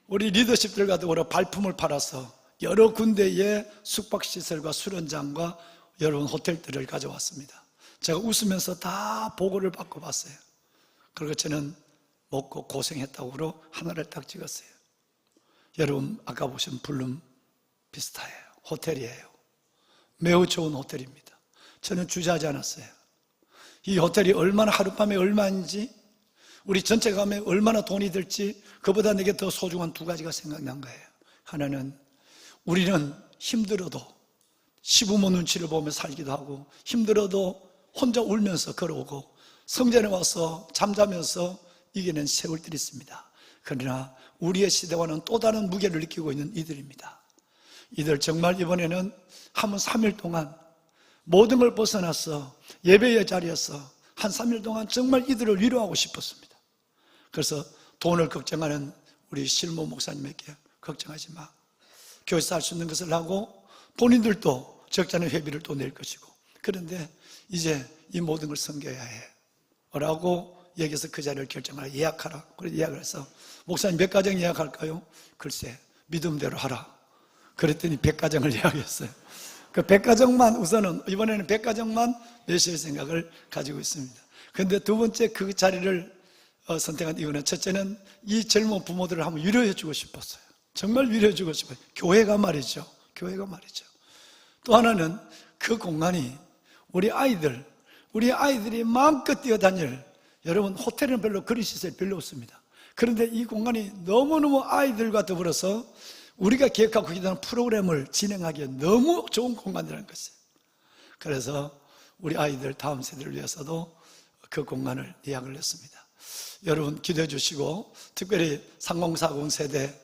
우리 리더십들과 더불어 발품을 팔아서 여러 군데의 숙박시설과 수련장과 여러분 호텔들을 가져왔습니다. 제가 웃으면서 다 보고를 받고 봤어요. 그리고 저는 먹고 고생했다고 하나를 딱 찍었어요. 여러분 아까 보신 블룸 비스타예요. 호텔이에요. 매우 좋은 호텔입니다. 저는 주저하지 않았어요. 이 호텔이 얼마나 하룻밤에 얼마인지, 우리 전체 가면 얼마나 돈이 들지, 그보다 내게 더 소중한 두 가지가 생각난 거예요. 하나는 우리는 힘들어도 시부모 눈치를 보며 살기도 하고, 힘들어도 혼자 울면서 걸어오고, 성전에 와서 잠자면서 이겨낸 세월들이 있습니다. 그러나 우리의 시대와는 또 다른 무게를 느끼고 있는 이들입니다. 이들 정말 이번에는 한 3일 동안 모든 걸 벗어나서 예배의 자리에서 한 3일 동안 정말 이들을 위로하고 싶었습니다. 그래서 돈을 걱정하는 우리 실무 목사님에게 걱정하지 마. 교회에서 할 수 있는 것을 하고 본인들도 적지 않은 회비를 또 낼 것이고, 그런데 이제 이 모든 걸 섬겨야 해 라고 얘기해서 그 자리를 결정하라. 예약하라. 그래서 예약을 해서 목사님 몇 가정 예약할까요? 글쎄 믿음대로 하라. 그랬더니 100가정을 예약했어요. 그 100가정만 우선은 이번에는 100가정만 내실 생각을 가지고 있습니다. 그런데 두 번째 그 자리를 선택한 이유는, 첫째는 이 젊은 부모들을 한번 위로해 주고 싶었어요. 정말 위로해 주고 싶어요. 교회가 말이죠. 또 하나는 그 공간이 우리 아이들이 마음껏 뛰어다닐, 여러분 호텔은 별로 그런 시설 별로 없습니다. 그런데 이 공간이 너무너무 아이들과 더불어서 우리가 계획하고 있는 프로그램을 진행하기에 너무 좋은 공간이라는 것이에요. 그래서 우리 아이들 다음 세대를 위해서도 그 공간을 예약을 했습니다. 여러분 기도해 주시고, 특별히 3040 세대,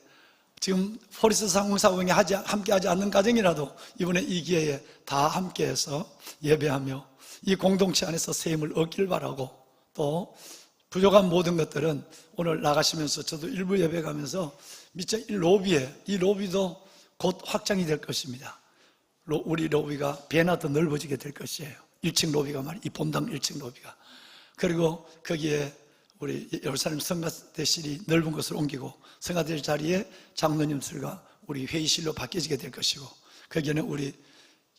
지금 포리스 3040에 함께하지 않는 가정이라도 이번에 이 기회에 다 함께해서 예배하며 이 공동체 안에서 새 힘을 얻기를 바라고, 또 부족한 모든 것들은 오늘 나가시면서 저도 일부 예배 가면서 밑에 이 로비도 곧 확장이 될 것입니다. 우리 로비가 배나 더 넓어지게 될 것이에요. 1층 로비가 이 본당 1층 로비가. 그리고 거기에 우리 예루살렘 성가대실이 넓은 곳으로 옮기고, 성가대실 자리에 장로님들과 우리 회의실로 바뀌어지게 될 것이고, 거기에는 우리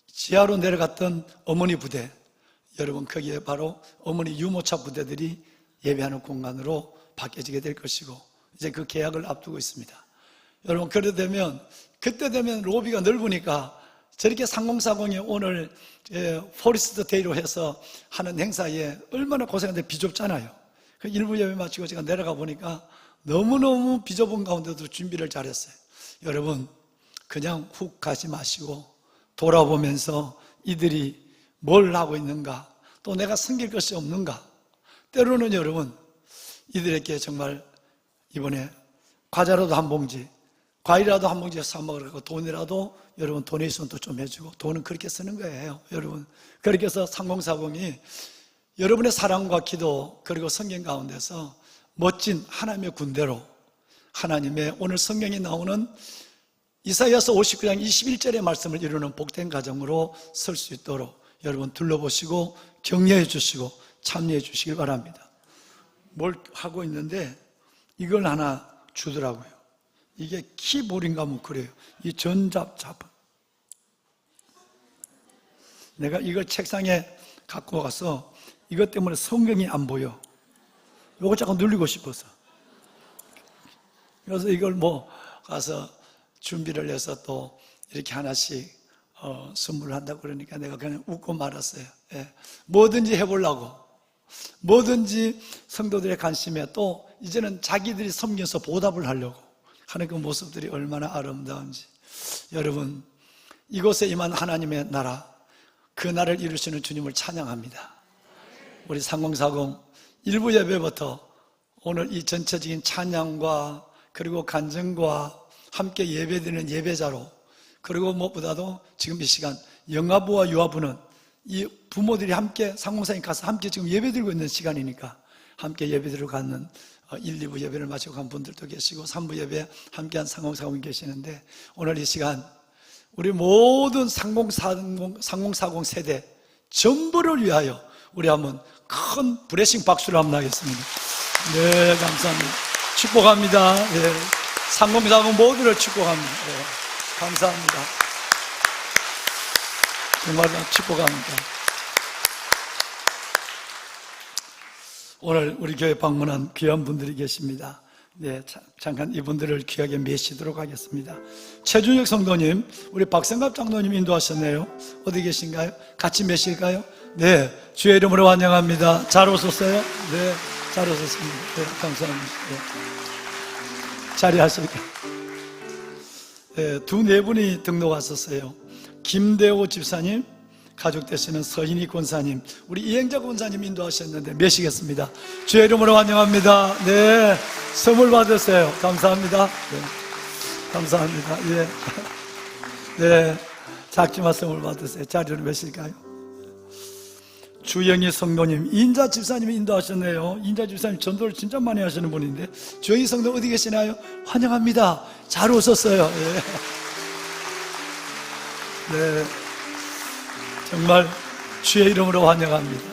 지하로 내려갔던 어머니 부대, 여러분 거기에 바로 어머니 유모차 부대들이 예배하는 공간으로 바뀌어지게 될 것이고, 이제 그 계약을 앞두고 있습니다. 여러분 그때 되면 로비가 넓으니까 저렇게 3040이 오늘 포리스트 데이로 해서 하는 행사에 얼마나 고생하는데 비좁잖아요. 그 일부 예배 마치고 제가 내려가 보니까 너무너무 비좁은 가운데도 준비를 잘했어요. 여러분 그냥 훅 가지 마시고 돌아보면서 이들이 뭘 하고 있는가, 또 내가 섬길 것이 없는가. 때로는 여러분 이들에게 정말 이번에 과자라도 한 봉지, 과일이라도 한 봉지 사 먹으라고, 돈이라도 여러분 도네이션도 좀 해주고, 돈은 그렇게 쓰는 거예요. 여러분 그렇게 해서 3040이 여러분의 사랑과 기도 그리고 성경 가운데서 멋진 하나님의 군대로, 하나님의 오늘 성경에 나오는 이사야서 59장 21절의 말씀을 이루는 복된 가정으로 설 수 있도록 여러분 둘러보시고 격려해 주시고 참여해 주시길 바랍니다. 뭘 하고 있는데 이걸 하나 주더라고요. 이게 키볼인가 뭐 그래요. 이 전자잡. 내가 이걸 책상에 갖고 가서 이것 때문에 성경이 안 보여. 요거 자꾸 누르고 싶어서. 그래서 이걸 가서 준비를 해서 또 이렇게 하나씩 선물을 한다고 그러니까 내가 그냥 웃고 말았어요. 예. 뭐든지 해보려고, 뭐든지 성도들의 관심에, 또 이제는 자기들이 섬겨서 보답을 하려고 하는 그 모습들이 얼마나 아름다운지. 여러분 이곳에 임한 하나님의 나라, 그 나라를 이루시는 주님을 찬양합니다. 우리 3040 일부 예배부터 오늘 이 전체적인 찬양과 그리고 간증과 함께 예배드리는 예배자로, 그리고 무엇보다도 지금 이 시간 영아부와 유아부는 이 부모들이 함께 상공사에 가서 함께 지금 예배드리고 있는 시간이니까 함께 예배드리고 가는 1, 2부 예배를 마치고 간 분들도 계시고 3부 예배 함께한 상공사공이 계시는데 오늘 이 시간 우리 모든 3040 세대 전부를 위하여 우리 한번 큰 브레싱 박수를 한번 하겠습니다. 네, 감사합니다. 축복합니다. 네, 3040 모두를 축복합니다. 네, 감사합니다. 정말 축복합니다. 오늘 우리 교회 방문한 귀한 분들이 계십니다. 네, 잠깐 이분들을 귀하게 메시도록 하겠습니다. 최준혁 성도님, 우리 박성갑 장로님 인도하셨네요. 어디 계신가요? 같이 메실까요? 네, 주의 이름으로 환영합니다. 잘 오셨어요? 네, 잘 오셨습니다. 네, 감사합니다. 네. 자리하실까요? 네, 네 분이 등록 왔었어요. 김대호 집사님, 가족 되시는 서인희 권사님, 우리 이행자 권사님 인도하셨는데 메시겠습니다. 주의 이름으로 환영합니다. 네, 선물 받으세요. 감사합니다. 네, 감사합니다. 예. 네, 작지만 선물 받으세요. 자리로 메실까요? 주영희 성도님, 인자 집사님이 인도하셨네요. 인자 집사님 전도를 진짜 많이 하시는 분인데 주영희 성도 어디 계시나요? 환영합니다. 잘 오셨어요. 예. 네, 정말 주의 이름으로 환영합니다.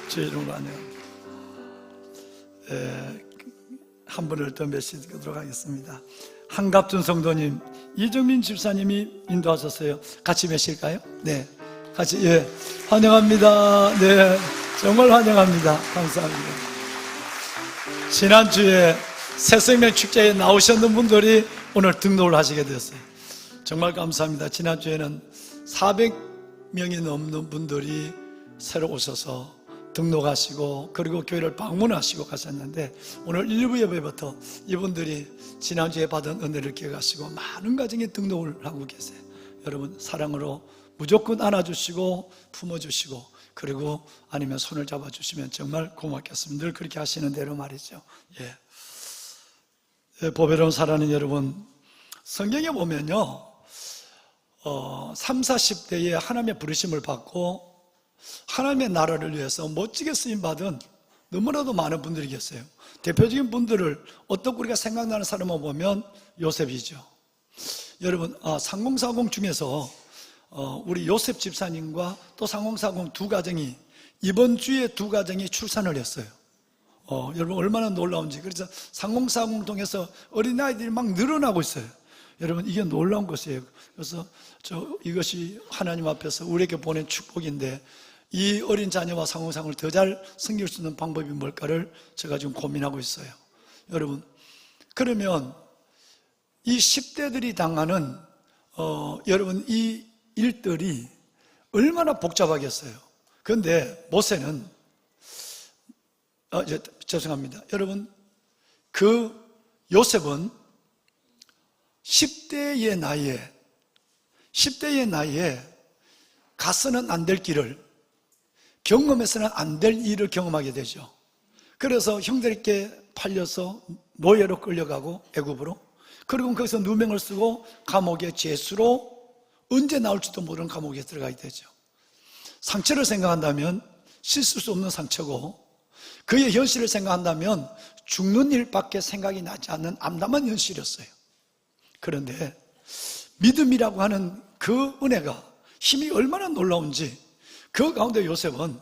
주의 이름으로 환영합니다. 한 분을 더 메시지 드리도록 하겠습니다. 한갑준 성도님, 이정민 집사님이 인도하셨어요. 같이 메실까요? 네, 같이. 예, 환영합니다. 네, 정말 환영합니다. 감사합니다. 지난주에 새생명 축제에 나오셨는 분들이 오늘 등록을 하시게 되었어요. 정말 감사합니다. 지난주에는 400명이 넘는 분들이 새로 오셔서 등록하시고 그리고 교회를 방문하시고 가셨는데 오늘 1부 예배부터 이분들이 지난주에 받은 은혜를 기억하시고 많은 가정에 등록을 하고 계세요. 여러분 사랑으로 무조건 안아주시고 품어주시고 그리고 아니면 손을 잡아주시면 정말 고맙겠습니다. 늘 그렇게 하시는 대로 말이죠. 예. 보배로운 사랑하는 여러분, 성경에 보면요 30, 40대에 하나님의 부르심을 받고 하나님의 나라를 위해서 멋지게 쓰임받은 너무나도 많은 분들이 계세요. 대표적인 분들을 어떻게 우리가 생각나는 사람을 보면 요셉이죠. 여러분 3040 중에서 우리 요셉 집사님과 또 3040 두 가정이 이번 주에 두 가정이 출산을 했어요. 여러분 얼마나 놀라운지. 그래서 3040 통해서 어린아이들이 막 늘어나고 있어요. 여러분 이게 놀라운 것이에요. 그래서 이것이 하나님 앞에서 우리에게 보낸 축복인데 이 어린 자녀와 상호상을 더 잘 섬길 수 있는 방법이 뭘까를 제가 지금 고민하고 있어요. 여러분 그러면 이 10대들이 당하는 여러분 이 일들이 얼마나 복잡하겠어요. 그런데 모세는 죄송합니다. 여러분 그 요셉은 10대의 나이에 가서는 안 될 길을 경험해서는 안 될 일을 경험하게 되죠. 그래서 형들께 팔려서 노예로 끌려가고 애굽으로, 그리고 거기서 누명을 쓰고 감옥의 죄수로 언제 나올지도 모르는 감옥에 들어가게 되죠. 상처를 생각한다면 씻을 수 없는 상처고 그의 현실을 생각한다면 죽는 일밖에 생각이 나지 않는 암담한 현실이었어요. 그런데 믿음이라고 하는 그 은혜가 힘이 얼마나 놀라운지 그 가운데 요셉은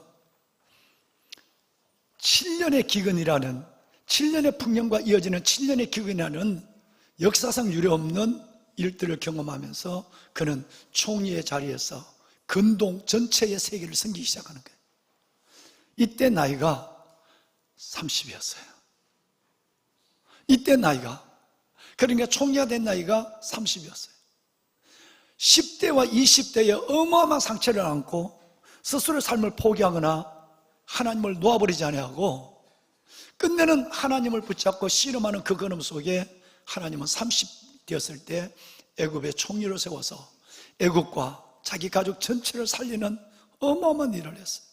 7년의 기근이라는 7년의 풍년과 이어지는 7년의 기근이라는 역사상 유례없는 일들을 경험하면서 그는 총리의 자리에서 근동 전체의 세계를 섬기기 시작하는 거예요. 이때 나이가 30이었어요. 이때 나이가, 그러니까 총리가 된 나이가 30이었어요. 10대와 20대에 어마어마한 상처를 안고 스스로의 삶을 포기하거나 하나님을 놓아버리지 아니하고 끝내는 하나님을 붙잡고 씨름하는 그 걸음 속에 하나님은 30 되었을 때 애굽의 총리로 세워서 애굽과 자기 가족 전체를 살리는 어마어마한 일을 했어요.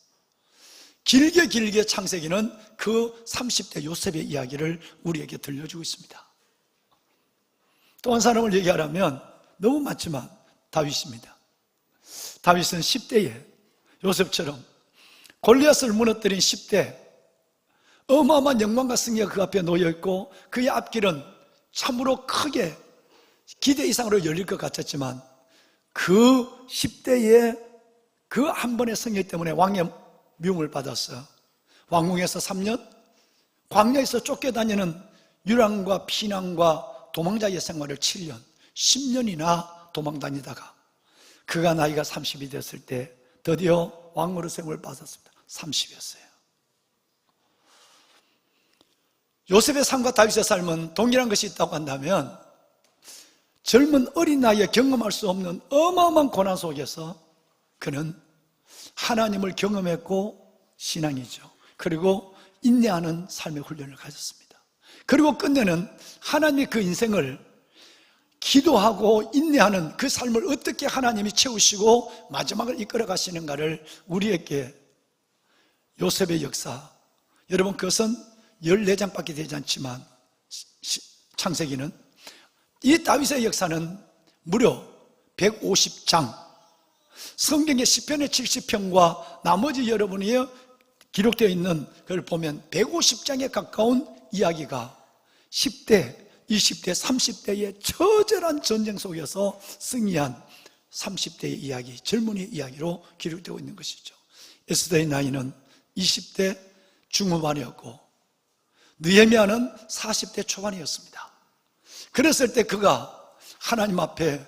길게 창세기는 그 30대 요셉의 이야기를 우리에게 들려주고 있습니다. 또 한 사람을 얘기하라면 너무 많지만 다윗입니다. 다윗은 10대에 요셉처럼 골리앗을 무너뜨린 10대, 어마어마한 영광과 승리가 그 앞에 놓여있고 그의 앞길은 참으로 크게 기대 이상으로 열릴 것 같았지만 그 10대의 그 한 번의 승리 때문에 왕의 미움을 받았어요. 왕궁에서 3년, 광야에서 쫓겨다니는 유랑과 피난과 도망자의 생활을 7년, 10년이나 도망다니다가 그가 나이가 30이 됐을 때 드디어 왕으로 세움을 받았습니다. 30이었어요. 요셉의 삶과 다윗의 삶은 동일한 것이 있다고 한다면 젊은 어린 나이에 경험할 수 없는 어마어마한 고난 속에서 그는 하나님을 경험했고 신앙이죠. 그리고 인내하는 삶의 훈련을 가졌습니다. 그리고 끝내는 하나님이 그 인생을 기도하고 인내하는 그 삶을 어떻게 하나님이 채우시고 마지막을 이끌어 가시는가를 우리에게 요셉의 역사, 여러분 그것은 14장밖에 되지 않지만 창세기는 이 다윗의 역사는 무려 150장, 성경의 시편의 70편과 나머지 여러분이 기록되어 있는 걸 보면 150장에 가까운 이야기가 10대, 20대, 30대의 처절한 전쟁 속에서 승리한 30대의 이야기, 젊은이의 이야기로 기록되고 있는 것이죠. 에스더의 나이는 20대 중후반이었고 느헤미야는 40대 초반이었습니다. 그랬을 때 그가 하나님 앞에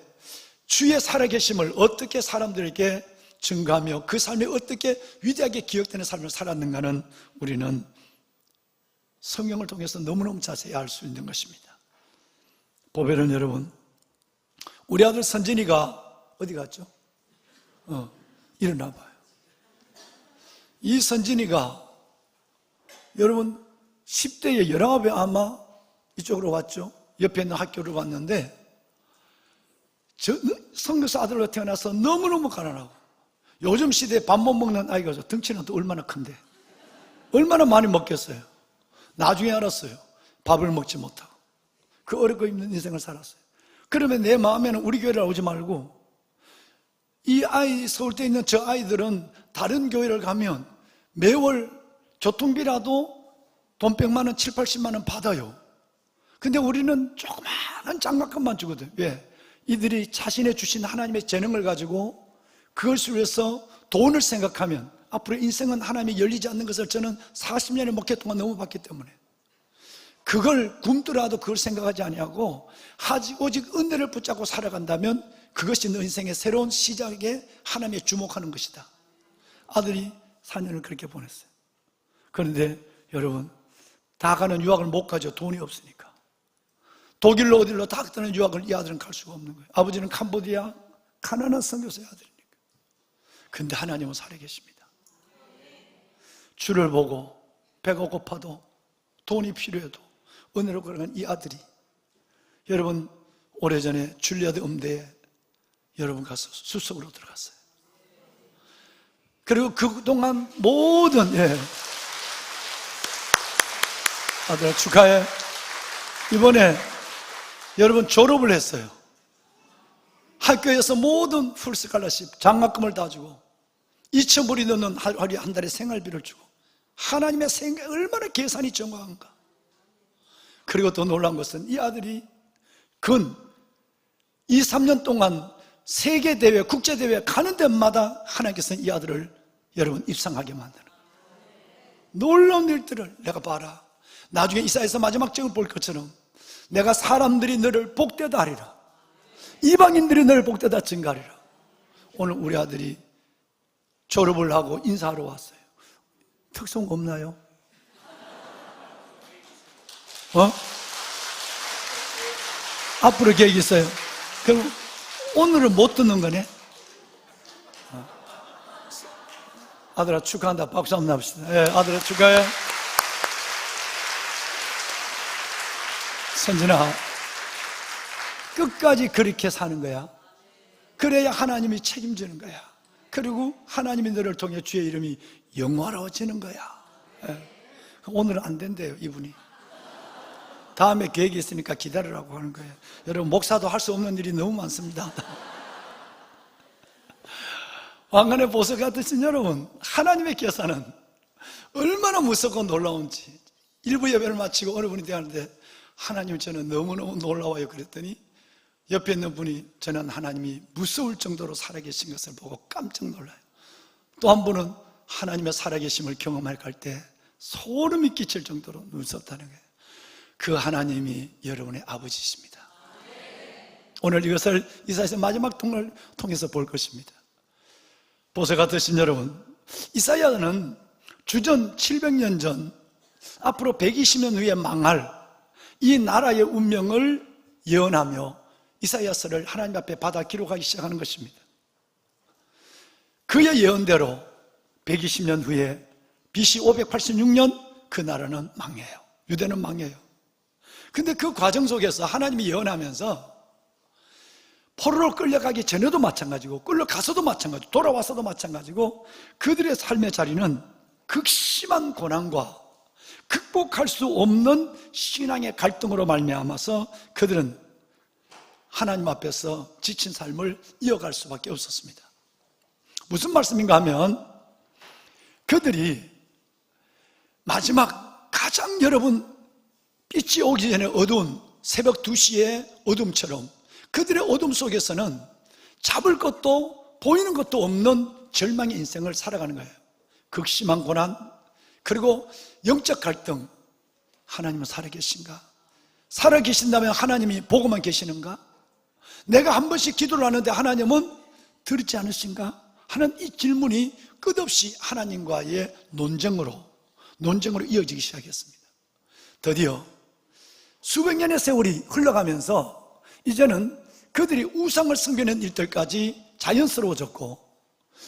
주의 살아계심을 어떻게 사람들에게 증거하며 그 삶이 어떻게 위대하게 기억되는 삶을 살았는가는 우리는 성경을 통해서 너무너무 자세히 알 수 있는 것입니다. 보배는 여러분, 우리 아들 선진이가 어디 갔죠? 일어나 봐요. 이 선진이가 여러분 10대에 19에 아마 이쪽으로 왔죠. 옆에 있는 학교를 왔는데 선교사 아들로 태어나서 너무너무 가난하고 요즘 시대에 밥 못 먹는 아이가 덩치는 또 얼마나 큰데 얼마나 많이 먹겠어요. 나중에 알았어요. 밥을 먹지 못하고 그 어렵고 힘든 인생을 살았어요. 그러면 내 마음에는 우리 교회를 오지 말고 이 아이, 서울대에 있는 저 아이들은 다른 교회를 가면 매월 교통비라도 돈 100만 원, 7, 80만 원 받아요. 근데 우리는 조그마한 장학금만 주거든. 왜? 이들이 자신의 주신 하나님의 재능을 가지고 그것을 위해서 돈을 생각하면 앞으로 인생은 하나님이 열리지 않는 것을 저는 40년의 목회 동안 너무 봤기 때문에 그걸 굶더라도 그걸 생각하지 아니하고 오직 은혜를 붙잡고 살아간다면 그것이 너 인생의 새로운 시작에 하나님의 주목하는 것이다. 아들이 4년을 그렇게 보냈어요. 그런데 여러분 다 가는 유학을 못 가죠. 돈이 없으니까. 독일로 어디로 다 가는 유학을 이 아들은 갈 수가 없는 거예요. 아버지는 캄보디아 가난한 선교사의 아들이니까. 근데 하나님은 살아계십니다. 주를 보고 배가 고파도 돈이 필요해도 은혜로 걸어간 이 아들이 여러분 오래전에 줄리아드 음대에 여러분 가서 수석으로 들어갔어요. 그리고 그동안 모든 아들 축하해. 이번에 여러분 졸업을 했어요. 학교에서 모든 풀스칼러십 장학금을 다 주고 2,000불이 넘는 하루에 한 달에 생활비를 주고 하나님의 생각 얼마나 계산이 정확한가. 그리고 더 놀라운 것은 이 아들이 근 2, 3년 동안 세계대회, 국제대회 가는 데마다 하나님께서는 이 아들을 여러분 입상하게 만드는 거예요. 놀라운 일들을 내가 봐라. 나중에 이사야서 마지막 장을 볼 것처럼 내가 사람들이 너를 복되다 하리라. 이방인들이 너를 복되다 증가하리라. 오늘 우리 아들이 졸업을 하고 인사하러 왔어요. 특성 없나요? 앞으로 계획 있어요. 그럼 오늘은 못 듣는 거네. 아들아 축하한다. 박수 한번 합시다. 아들아 축하해. 선진아, 끝까지 그렇게 사는 거야. 그래야 하나님이 책임지는 거야. 그리고 하나님이 너를 통해 주의 이름이 영화로워지는 거야. 오늘은 안 된대요, 이분이. 다음에 계획이 있으니까 기다리라고 하는 거예요. 여러분, 목사도 할 수 없는 일이 너무 많습니다. 왕관의 보석과 같으신 여러분, 하나님의 계산은 얼마나 무섭고 놀라운지. 일부 예배를 마치고 어느 분이 대하는데, 하나님 저는 너무너무 놀라워요 그랬더니 옆에 있는 분이 저는 하나님이 무서울 정도로 살아계신 것을 보고 깜짝 놀라요. 또 한 분은 하나님의 살아계심을 경험할 때 소름이 끼칠 정도로 무섭다는 거예요. 그 하나님이 여러분의 아버지십니다. 오늘 이것을 이사야서 마지막 통을 통해서 볼 것입니다. 보세가 되신 여러분, 이사야는 주전 700년 전, 앞으로 120년 후에 망할 이 나라의 운명을 예언하며 이사야서를 하나님 앞에 받아 기록하기 시작하는 것입니다. 그의 예언대로 120년 후에 BC 586년 그 나라는 망해요. 유대는 망해요. 근데 그 과정 속에서 하나님이 예언하면서 포로로 끌려가기 전에도 마찬가지고 끌려가서도 마찬가지고 돌아와서도 마찬가지고 그들의 삶의 자리는 극심한 고난과 극복할 수 없는 신앙의 갈등으로 말미암아서 그들은 하나님 앞에서 지친 삶을 이어갈 수밖에 없었습니다. 무슨 말씀인가 하면 그들이 마지막 가장 여러분 빛이 오기 전에 어두운 새벽 2시의 어둠처럼 그들의 어둠 속에서는 잡을 것도 보이는 것도 없는 절망의 인생을 살아가는 거예요. 극심한 고난, 그리고 영적 갈등. 하나님은 살아계신가? 살아계신다면 하나님이 보고만 계시는가? 내가 한 번씩 기도를 하는데 하나님은 들지 않으신가? 하는 이 질문이 끝없이 하나님과의 논쟁으로 이어지기 시작했습니다. 드디어 수백 년의 세월이 흘러가면서 이제는 그들이 우상을 섬기는 일들까지 자연스러워졌고,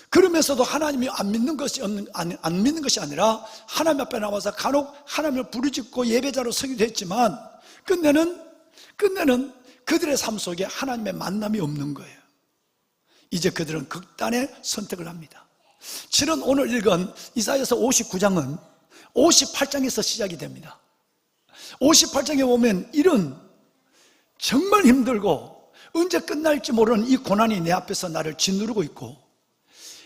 그러면서도 하나님이 안 믿는 것이 아니라 하나님 앞에 나와서 간혹 하나님을 부르짖고 예배자로 서기도 했지만 끝내는 그들의 삶 속에 하나님의 만남이 없는 거예요. 이제 그들은 극단의 선택을 합니다. 실은 오늘 읽은 이사야서 59장은 58장에서 시작이 됩니다. 58장에 보면 이런 정말 힘들고 언제 끝날지 모르는 이 고난이 내 앞에서 나를 짓누르고 있고,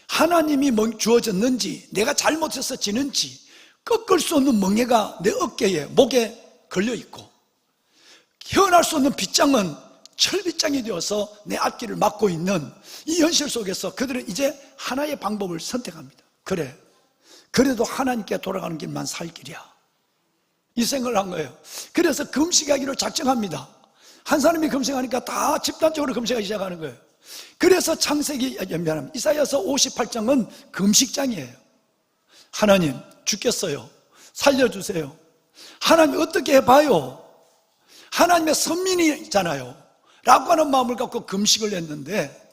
하나님이 주어졌는지 내가 잘못해서 지는지 꺾을 수 없는 멍에가 내 어깨에 목에 걸려있고, 헤어날 수 없는 빗장은 철빗장이 되어서 내 앞길을 막고 있는 이 현실 속에서 그들은 이제 하나의 방법을 선택합니다. 그래, 그래도 하나님께 돌아가는 길만 살 길이야, 이 생각을 한 거예요. 그래서 금식하기로 작정합니다. 한 사람이 금식하니까 다 집단적으로 금식하기 시작하는 거예요. 그래서 이사야서 58장은 금식장이에요. 하나님 죽겠어요, 살려주세요. 하나님 어떻게 해봐요, 하나님의 선민이잖아요 라고 하는 마음을 갖고 금식을 했는데,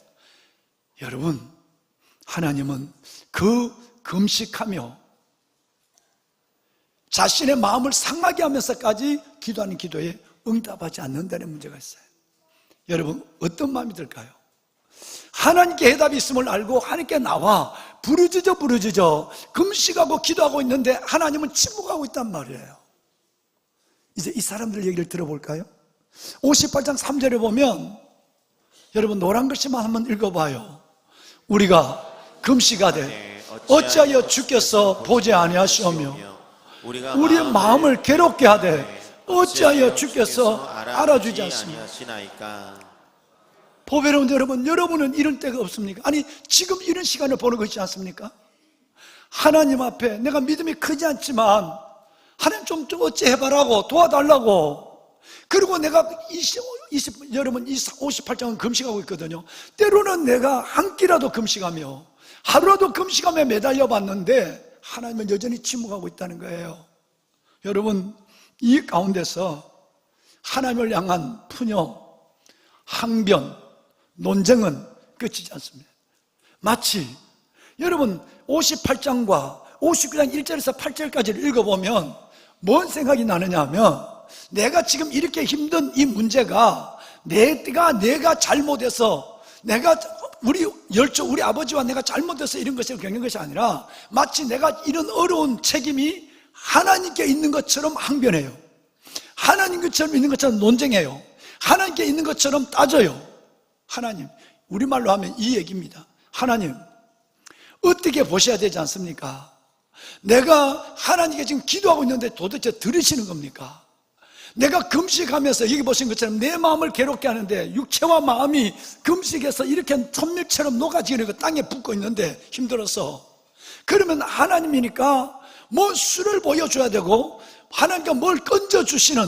여러분, 하나님은 그 금식하며 자신의 마음을 상하게 하면서까지 기도하는 기도에 응답하지 않는다는 문제가 있어요. 여러분, 어떤 마음이 들까요? 하나님께 해답이 있음을 알고 하나님께 나와 부르짖어 금식하고 기도하고 있는데 하나님은 침묵하고 있단 말이에요. 이제 이 사람들 얘기를 들어볼까요? 58장 3절에 보면, 여러분 노란 글씨만 한번 읽어봐요. 우리가 금식하되 어찌하여 주께서 보지 아니하시오며 우리의 마음을 괴롭게 하되 어찌하여 주께서 알아주지 않습니까? 보배로운 여러분은 이런 때가 없습니까? 아니, 지금 이런 시간을 보는 것이지 않습니까? 하나님 앞에 내가 믿음이 크지 않지만 하나님 좀 어찌 해봐라고, 도와달라고. 그리고 내가 여러분 이 58장은 금식하고 있거든요. 때로는 내가 한 끼라도 금식하며 하루라도 금식하며 매달려 봤는데 하나님은 여전히 침묵하고 있다는 거예요. 여러분, 이 가운데서 하나님을 향한 푸념, 항변, 논쟁은 끝이지 않습니다. 마치 여러분 58장과 59장 1절에서 8절까지를 읽어보면 뭔 생각이 나느냐 하면, 내가 지금 이렇게 힘든 이 문제가 내가 잘못해서, 우리 아버지와 내가 잘못해서 이런 것을 겪는 것이 아니라 마치 내가 이런 어려운 책임이 하나님께 있는 것처럼 항변해요. 하나님처럼 있는 것처럼 논쟁해요. 하나님께 있는 것처럼 따져요. 하나님, 우리말로 하면 이 얘기입니다. 하나님, 어떻게 보셔야 되지 않습니까? 내가 하나님께 지금 기도하고 있는데 도대체 들으시는 겁니까? 내가 금식하면서 여기 보신 것처럼 내 마음을 괴롭게 하는데 육체와 마음이 금식해서 이렇게 천밀처럼 녹아지는 거 땅에 붙고 있는데 힘들어서, 그러면 하나님이니까 뭐 수를 보여줘야 되고 하나님께 뭘 건져주시는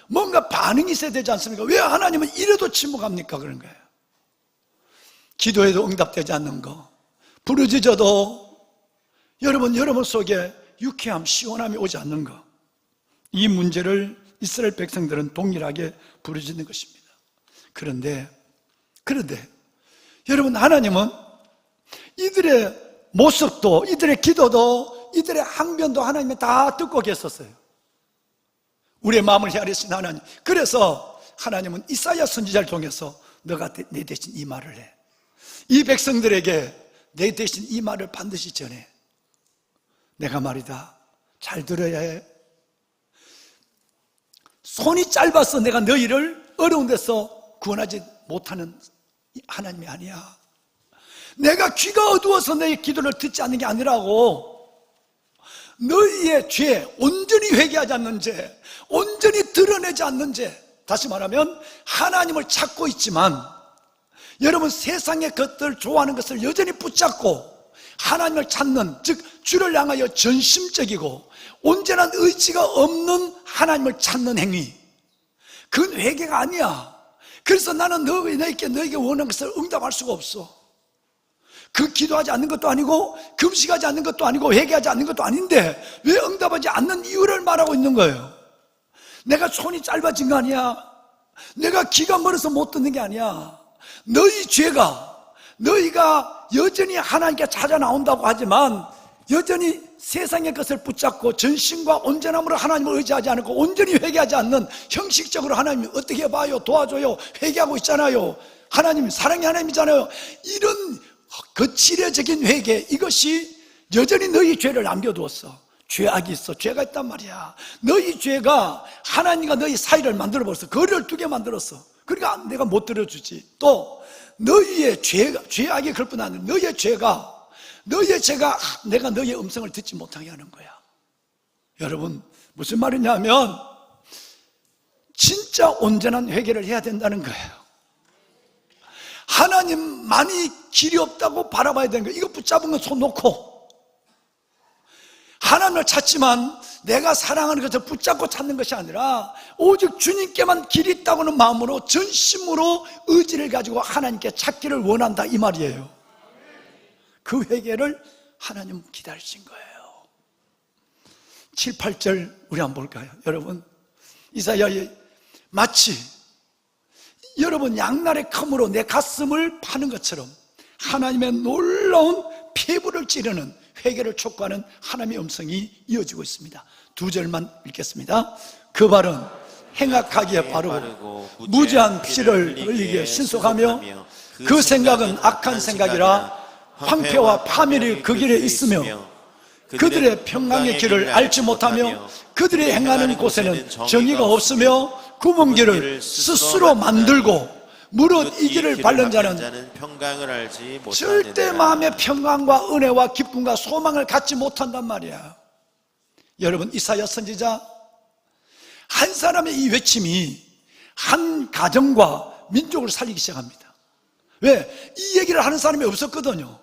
뭔가 반응이 있어야 되지 않습니까? 왜 하나님은 이래도 침묵합니까? 그런 거예요. 기도해도 응답되지 않는 거, 부르짖어도 여러분 속에 유쾌함, 시원함이 오지 않는 거, 이 문제를 이스라엘 백성들은 동일하게 부르짖는 것입니다. 그런데 여러분, 하나님은 이들의 모습도, 이들의 기도도, 이들의 항변도 하나님이 다 듣고 계셨어요. 우리의 마음을 헤아리신 하나님. 그래서 하나님은 이사야 선지자를 통해서 너가 내 대신 이 말을 해. 이 백성들에게 내 대신 이 말을 반드시 전해. 내가 말이다, 잘 들어야 해. 손이 짧아서 내가 너희를 어려운 데서 구원하지 못하는 하나님이 아니야. 내가 귀가 어두워서 너희 기도를 듣지 않는 게 아니라고. 너희의 죄, 온전히 회개하지 않는 죄, 온전히 드러내지 않는 죄, 다시 말하면 하나님을 찾고 있지만 여러분 세상의 것들 좋아하는 것을 여전히 붙잡고 하나님을 찾는, 즉 주를 향하여 전심적이고 온전한 의지가 없는 하나님을 찾는 행위, 그건 회개가 아니야. 그래서 나는 너에게 원하는 것을 응답할 수가 없어. 그 기도하지 않는 것도 아니고 금식하지 않는 것도 아니고 회개하지 않는 것도 아닌데 왜 응답하지 않는 이유를 말하고 있는 거예요. 내가 손이 짧아진 거 아니야. 내가 귀가 멀어서 못 듣는 게 아니야. 너희 죄가, 너희가 여전히 하나님께 찾아 나온다고 하지만 여전히 세상의 것을 붙잡고 전심과 온전함으로 하나님을 의지하지 않고 온전히 회개하지 않는, 형식적으로 하나님이 어떻게 봐요, 도와줘요, 회개하고 있잖아요, 하나님 사랑의 하나님이잖아요, 이런 거칠어적인 회개, 이것이 여전히 너희 죄를 남겨두었어. 죄악이 있어. 죄가 있단 말이야. 너희 죄가 하나님과 너희 사이를 만들어버렸어. 거리를 두게 만들었어. 그러니까 내가 못 들어주지. 또 너희의 죄악이 그럴 뿐 아니라 너희의 죄가 내가 너희의 음성을 듣지 못하게 하는 거야. 여러분, 무슨 말이냐면 진짜 온전한 회개를 해야 된다는 거예요. 하나님만이 길이 없다고 바라봐야 되는 거예요. 이거 붙잡은 건 손 놓고 하나님을 찾지만 내가 사랑하는 것을 붙잡고 찾는 것이 아니라 오직 주님께만 길이 있다고는 마음으로 전심으로 의지를 가지고 하나님께 찾기를 원한다, 이 말이에요. 그 회개를 하나님 기다리신 거예요. 7, 8절 우리 한번 볼까요? 여러분, 이사야의 마치 여러분 양날의 컴으로 내 가슴을 파는 것처럼 하나님의 놀라운 폐부를 찌르는 회개를 촉구하는 하나님의 음성이 이어지고 있습니다. 2절만 읽겠습니다. 그 발은 행악하기에 바르고 무죄한 피를 흘리기에 신속하며 그 생각은 악한 생각이라 황폐와 파멸이 그 길에 있으며 그들의 평강의 길을 알지 못하며 그들이 행하는 곳에는 정의가 없으며 굽은 길을 스스로 만들고 무릇 이 길을 밟는 자는 평강을 알지 못하느니라. 절대 마음의 평강과 은혜와 기쁨과 소망을 갖지 못한단 말이야. 여러분, 이사야 선지자 한 사람의 이 외침이 한 가정과 민족을 살리기 시작합니다. 왜? 이 얘기를 하는 사람이 없었거든요.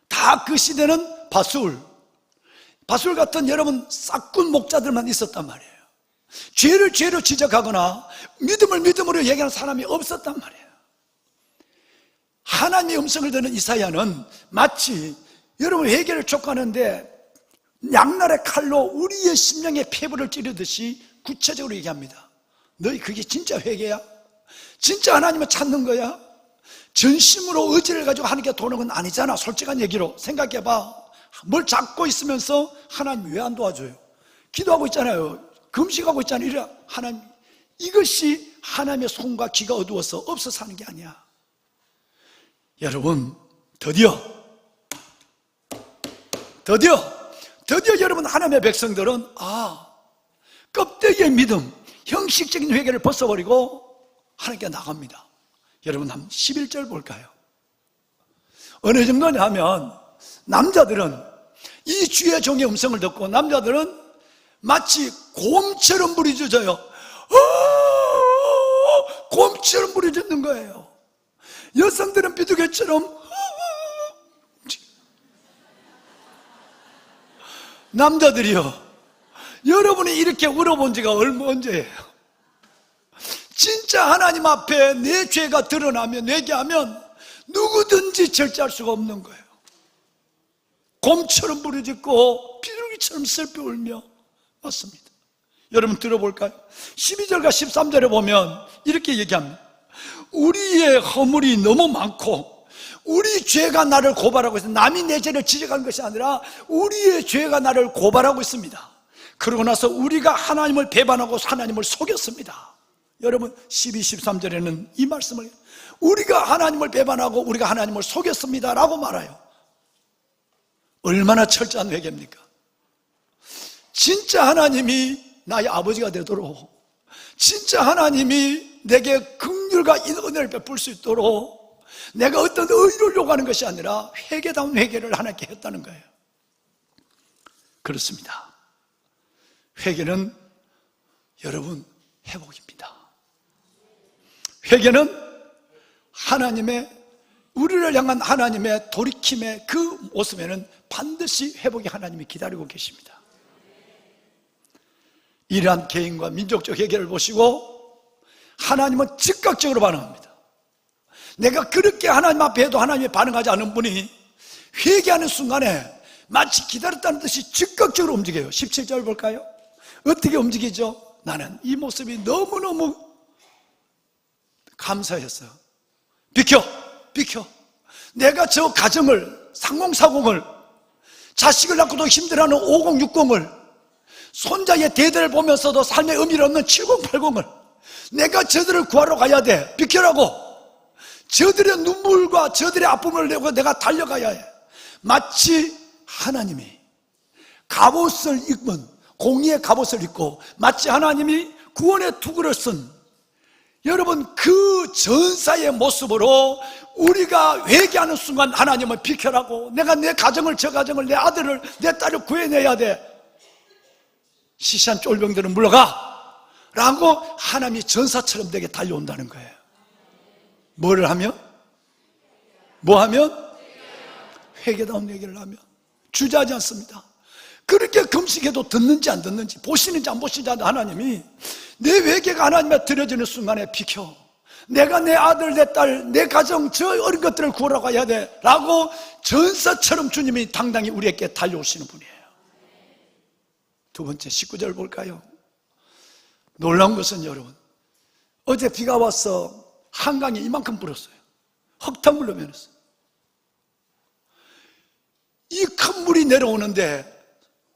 다 그 시대는 바술 같은 여러분 싹군 목자들만 있었단 말이에요. 죄를 죄로 지적하거나 믿음을 믿음으로 얘기하는 사람이 없었단 말이에요. 하나님의 음성을 듣는 이사야는 마치 여러분 회개를 촉구하는데 양날의 칼로 우리의 심령의 폐부를 찌르듯이 구체적으로 얘기합니다. 너희 그게 진짜 회개야? 진짜 하나님을 찾는 거야? 전심으로 의지를 가지고 하나님께 도는 건 아니잖아. 솔직한 얘기로 생각해봐. 뭘 잡고 있으면서 하나님 왜 안 도와줘요? 기도하고 있잖아요. 금식하고 있잖아요. 이래 하나님, 이것이 하나님의 손과 귀가 어두워서 없어서 하는 게 아니야. 여러분, 드디어 여러분 하나님의 백성들은 껍데기의 믿음, 형식적인 회개를 벗어버리고 하나님께 나갑니다. 여러분, 한번 11절 볼까요? 어느 정도냐 하면 남자들은 이 주의 종의 음성을 듣고 남자들은 마치 곰처럼 부르짖어요. 곰처럼 부르짖는 거예요. 여성들은 비둘기처럼, 남자들이요, 여러분이 이렇게 울어본 지가 언제예요? 진짜 하나님 앞에 내 죄가 드러나면, 회개하면 누구든지 절제할 수가 없는 거예요. 곰처럼 부르짖고 비둘기처럼 슬피 울며. 맞습니다. 여러분 들어볼까요? 12절과 13절에 보면 이렇게 얘기합니다. 우리의 허물이 너무 많고 우리 죄가 나를 고발하고 있습니다. 남이 내 죄를 지적하는 것이 아니라 우리의 죄가 나를 고발하고 있습니다. 그러고 나서 우리가 하나님을 배반하고 하나님을 속였습니다. 여러분 12, 13절에는 이 말씀을, 우리가 하나님을 배반하고 우리가 하나님을 속였습니다 라고 말해요. 얼마나 철저한 회개입니까? 진짜 하나님이 나의 아버지가 되도록, 진짜 하나님이 내게 긍휼과 은혜를 베풀 수 있도록 내가 어떤 의를 요구하는 것이 아니라 회개다운 회개를 하나님께 했다는 거예요. 그렇습니다. 회개는 여러분 회복입니다. 회개는 하나님의, 우리를 향한 하나님의 돌이킴의 그 모습에는 반드시 회복이 하나님이 기다리고 계십니다. 이러한 개인과 민족적 회개를 보시고 하나님은 즉각적으로 반응합니다. 내가 그렇게 하나님 앞에 해도 하나님이 반응하지 않은 분이 회개하는 순간에 마치 기다렸다는 듯이 즉각적으로 움직여요. 17절 볼까요? 어떻게 움직이죠? 나는 이 모습이 너무너무 감사했어요. 비켜! 내가 저 가정을, 상공사공을, 자식을 낳고도 힘들어하는 5060을, 손자의 대대를 보면서도 삶의 의미를 없는 7080을 내가 저들을 구하러 가야 돼. 비켜라고. 저들의 눈물과 저들의 아픔을 내고 내가 달려가야 해. 마치 하나님이 갑옷을 입은, 공의의 갑옷을 입고 마치 하나님이 구원의 투구를 쓴, 여러분 그 전사의 모습으로 우리가 회개하는 순간 하나님을 비켜라고, 내가 내 가정을, 저 가정을, 내 아들을, 내 딸을 구해내야 돼. 시시한 쫄병들은 물러가 라고 하나님이 전사처럼 내게 달려온다는 거예요. 뭐를 하면? 뭐 하면? 회개다운 얘기를 하면. 주저하지 않습니다. 그렇게 금식해도 듣는지 안 듣는지, 보시는지 안 보시는지 하나님이 내 회개가 하나님에 드려지는 순간에 비켜. 내가 내 아들, 내 딸, 내 가정, 저 어린 것들을 구하러 가야 돼 라고 전사처럼 주님이 당당히 우리에게 달려오시는 분이에요. 두 번째 19절 볼까요? 놀라운 것은 여러분, 어제 비가 와서 한강에 이만큼 불었어요. 흙탕물로 변했어요. 이 큰 물이 내려오는데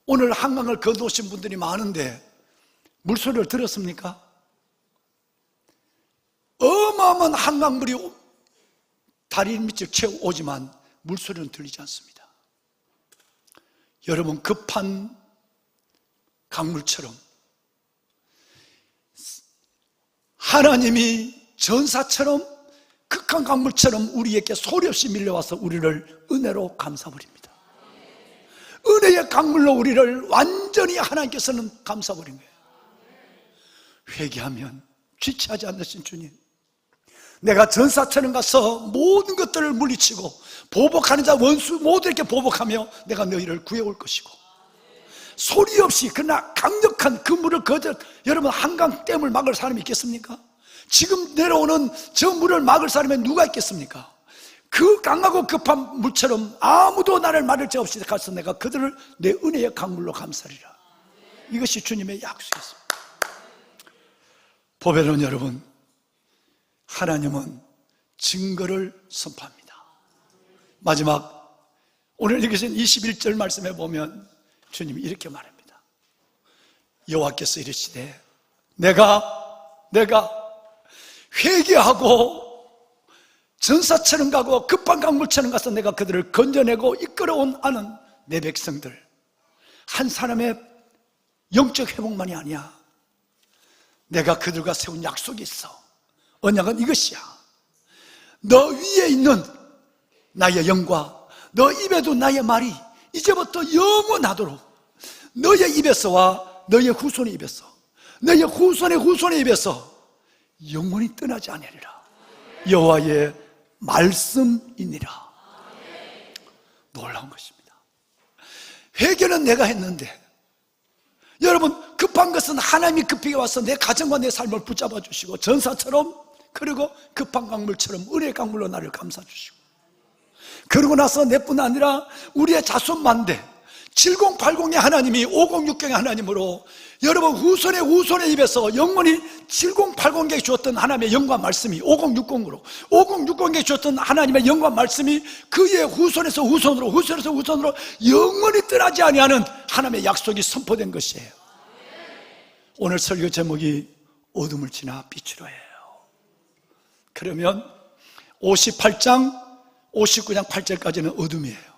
오늘 한강을 건너오신 분들이 많은데 물소리를 들었습니까? 어마어마한 한강물이 다리 밑을 채워오지만 물소리는 들리지 않습니다. 여러분 급한 강물처럼 하나님이 전사처럼 극한 강물처럼 우리에게 소리 없이 밀려와서 우리를 은혜로 감싸버립니다. 은혜의 강물로 우리를 완전히 하나님께서는 감싸버린 거예요. 회개하면 지체하지 않으신 주님, 내가 전사처럼 가서 모든 것들을 물리치고 보복하는 자 원수 모두에게 보복하며 내가 너희를 구해올 것이고, 소리 없이 그러나 강력한 그 물을 여러분 한강 댐을 막을 사람이 있겠습니까? 지금 내려오는 저 물을 막을 사람이 누가 있겠습니까? 그 강하고 급한 물처럼 아무도 나를 막을 자 없이 가서 내가 그들을 내 은혜의 강물로 감싸리라. 이것이 주님의 약속이었습니다. 보배로운 여러분, 하나님은 증거를 선포합니다. 마지막 오늘 읽으신 21절 말씀에 보면 주님이 이렇게 말합니다. 여호와께서 이르시되 내가 회개하고 전사처럼 가고 급한 강물처럼 가서 내가 그들을 건져내고 이끌어온 아는 내 백성들, 한 사람의 영적 회복만이 아니야. 내가 그들과 세운 약속이 있어. 언약은 이것이야. 너 위에 있는 나의 영과 너 입에도 나의 말이 이제부터 영원하도록 너의 입에서와 너의 후손의 입에서 너의 후손의 후손의 입에서 영원히 떠나지 아니하리라. 여호와의 말씀이니라. 놀라운 것입니다. 회개는 내가 했는데 여러분, 급한 것은 하나님이 급하게 와서 내 가정과 내 삶을 붙잡아 주시고 전사처럼, 그리고 급한 강물처럼 은혜의 강물로 나를 감싸 주시고, 그러고 나서 내뿐 아니라 우리의 자손만대 7080의 하나님이 5060의 하나님으로 여러분 후손의 후손의 입에서 영원히 7080에게 주었던 하나님의 영광 말씀이 5060으로, 5060에게 주었던 하나님의 영광 말씀이 그의 후손에서 후손으로, 후손에서 후손으로 영원히 떠나지 아니하는 하나님의 약속이 선포된 것이에요. 오늘 설교 제목이 어둠을 지나 빛으로예요. 그러면 58장 59장 8절까지는 어둠이에요.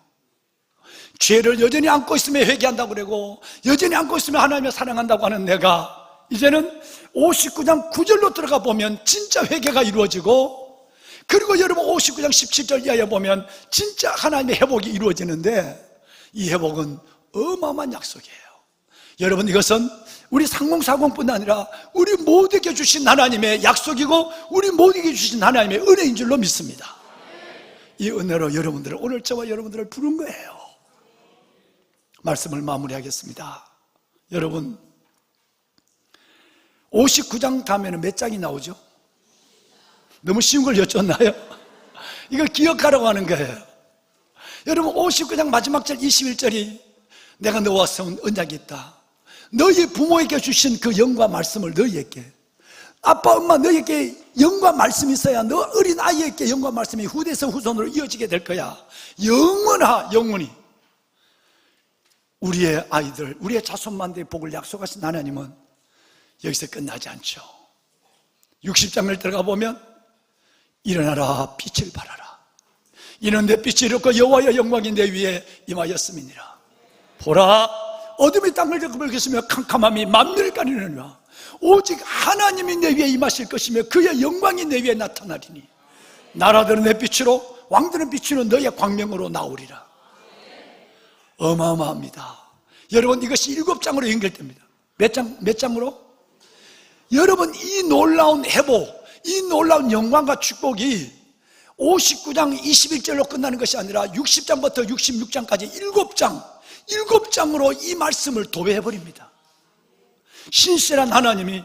죄를 여전히 안고 있으면 회개한다고 그러고 여전히 안고 있으면 하나님을 사랑한다고 하는 내가 이제는 59장 9절로 들어가 보면 진짜 회개가 이루어지고, 그리고 여러분 59장 17절 이하에 보면 진짜 하나님의 회복이 이루어지는데, 이 회복은 어마어마한 약속이에요. 여러분, 이것은 우리 상공사공뿐 아니라 우리 모두에게 주신 하나님의 약속이고 우리 모두에게 주신 하나님의 은혜인 줄로 믿습니다. 이 은혜로 여러분들을, 오늘 저와 여러분들을 부른 거예요. 말씀을 마무리하겠습니다. 여러분, 59장 다음에는 몇 장이 나오죠? 너무 쉬운 걸 여쭙나요? 이걸 기억하라고 하는 거예요. 여러분, 59장 마지막 절 21절이 내가 너와 세운 언약이 있다. 너희 부모에게 주신 그 영과 말씀을 너희에게, 아빠 엄마 너희에게 영과 말씀이 있어야 너 어린 아이에게 영과 말씀이 후대에서 후손으로 이어지게 될 거야. 영원히 우리의 아이들, 우리의 자손만대의 복을 약속하신 하나님은 여기서 끝나지 않죠. 60장을 들어가 보면 일어나라 빛을 발하라. 이는 내 빛이 이렇고 여호와의 영광이 내 위에 임하였음이니라. 보라, 어둠이 땅을 덮을것이며 캄캄함이 만민을 가리느니라. 오직 하나님이 내 위에 임하실 것이며 그의 영광이 내 위에 나타나리니 나라들은 내 빛으로 왕들은 빛으로 너의 광명으로 나오리라. 어마어마합니다. 여러분, 이것이 7장으로 연결됩니다. 몇 장으로? 여러분, 이 놀라운 회복, 이 놀라운 영광과 축복이 59장 21절로 끝나는 것이 아니라 60장부터 66장까지 7장으로 이 말씀을 도배해버립니다. 신실한 하나님이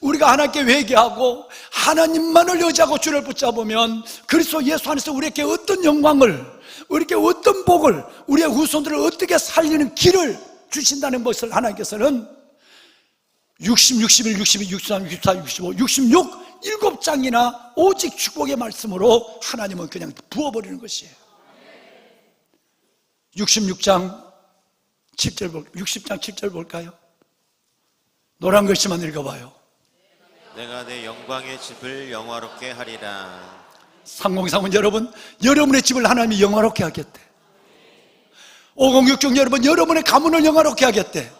우리가 하나님께 회개하고 하나님만을 의지하고 주를 붙잡으면 그리스도 예수 안에서 우리에게 어떤 영광을, 우리에게 어떤 복을, 우리의 후손들을 어떻게 살리는 길을 주신다는 것을 하나님께서는 60, 61, 62, 63, 64, 65, 66 7장이나 오직 축복의 말씀으로 하나님은 그냥 부어버리는 것이에요. 66장 7절 60장 7절 볼까요? 노란 글씨만 읽어봐요. 내가 내 영광의 집을 영화롭게 하리라. 상공상은 여러분, 여러분의 집을 하나님이 영화롭게 하겠대. 5060 여러분, 여러분의 가문을 영화롭게 하겠대.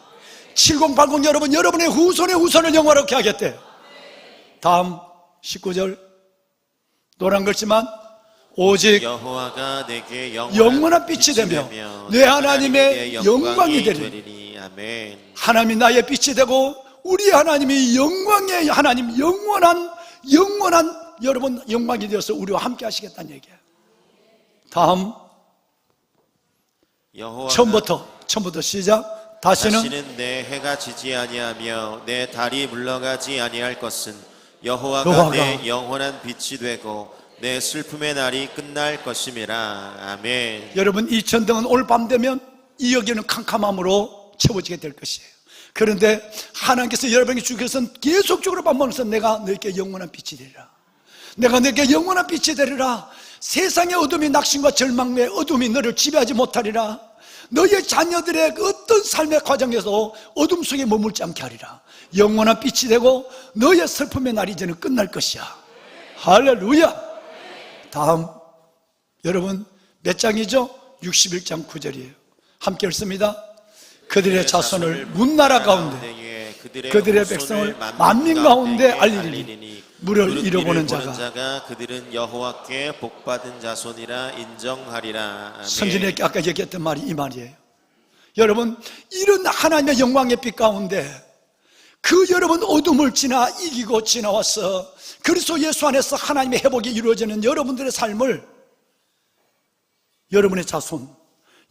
7080 여러분, 여러분의 후손의 후손을 영화롭게 하겠대. 다음 19절 노란 글씨만 오직 여호와가 내게 영원한 빛이 되며 내 하나님의 영광이 되리니. 아멘. 하나님이 나의 빛이 되고 우리 하나님이 영광의 하나님, 영원한 여러분 영광이 되어서 우리와 함께 하시겠다는 얘기예요. 다음 처음부터 시작. 다시는 내 해가 지지 아니하며 내 달이 물러가지 아니할 것은 여호와가 내 영원한 빛이 되고 내 슬픔의 날이 끝날 것임이라. 아멘. 여러분, 이 천등은 오늘 밤 되면 이 여기는 캄캄함으로 채워지게 될 것이에요. 그런데 하나님께서 여러분에게 주께서는 계속적으로 반복해서 내가 너에게 영원한 빛이 되리라. 내가 너에게 영원한 빛이 되리라. 세상의 어둠이, 낙심과 절망의 어둠이 너를 지배하지 못하리라. 너의 자녀들의 어떤 삶의 과정에서 어둠 속에 머물지 않게 하리라. 영원한 빛이 되고 너의 슬픔의 날이 이제는 끝날 것이야. 할렐루야. 다음 여러분 몇 장이죠? 61장 9절이에요. 함께 읽습니다. 그들의 자손을 문나라 가운데 그들의 백성을 만민 가운데 알리리니 무릇 이뤄보는 자가 그들은 여호와께 복받은 자손이라 인정하리라. 아멘. 선진에게 아까 얘기했던 말이 이 말이에요. 여러분, 이런 하나님의 영광의 빛 가운데 그 여러분 어둠을 이기고 지나와서 그리스도 예수 안에서 하나님의 회복이 이루어지는 여러분들의 삶을 여러분의 자손,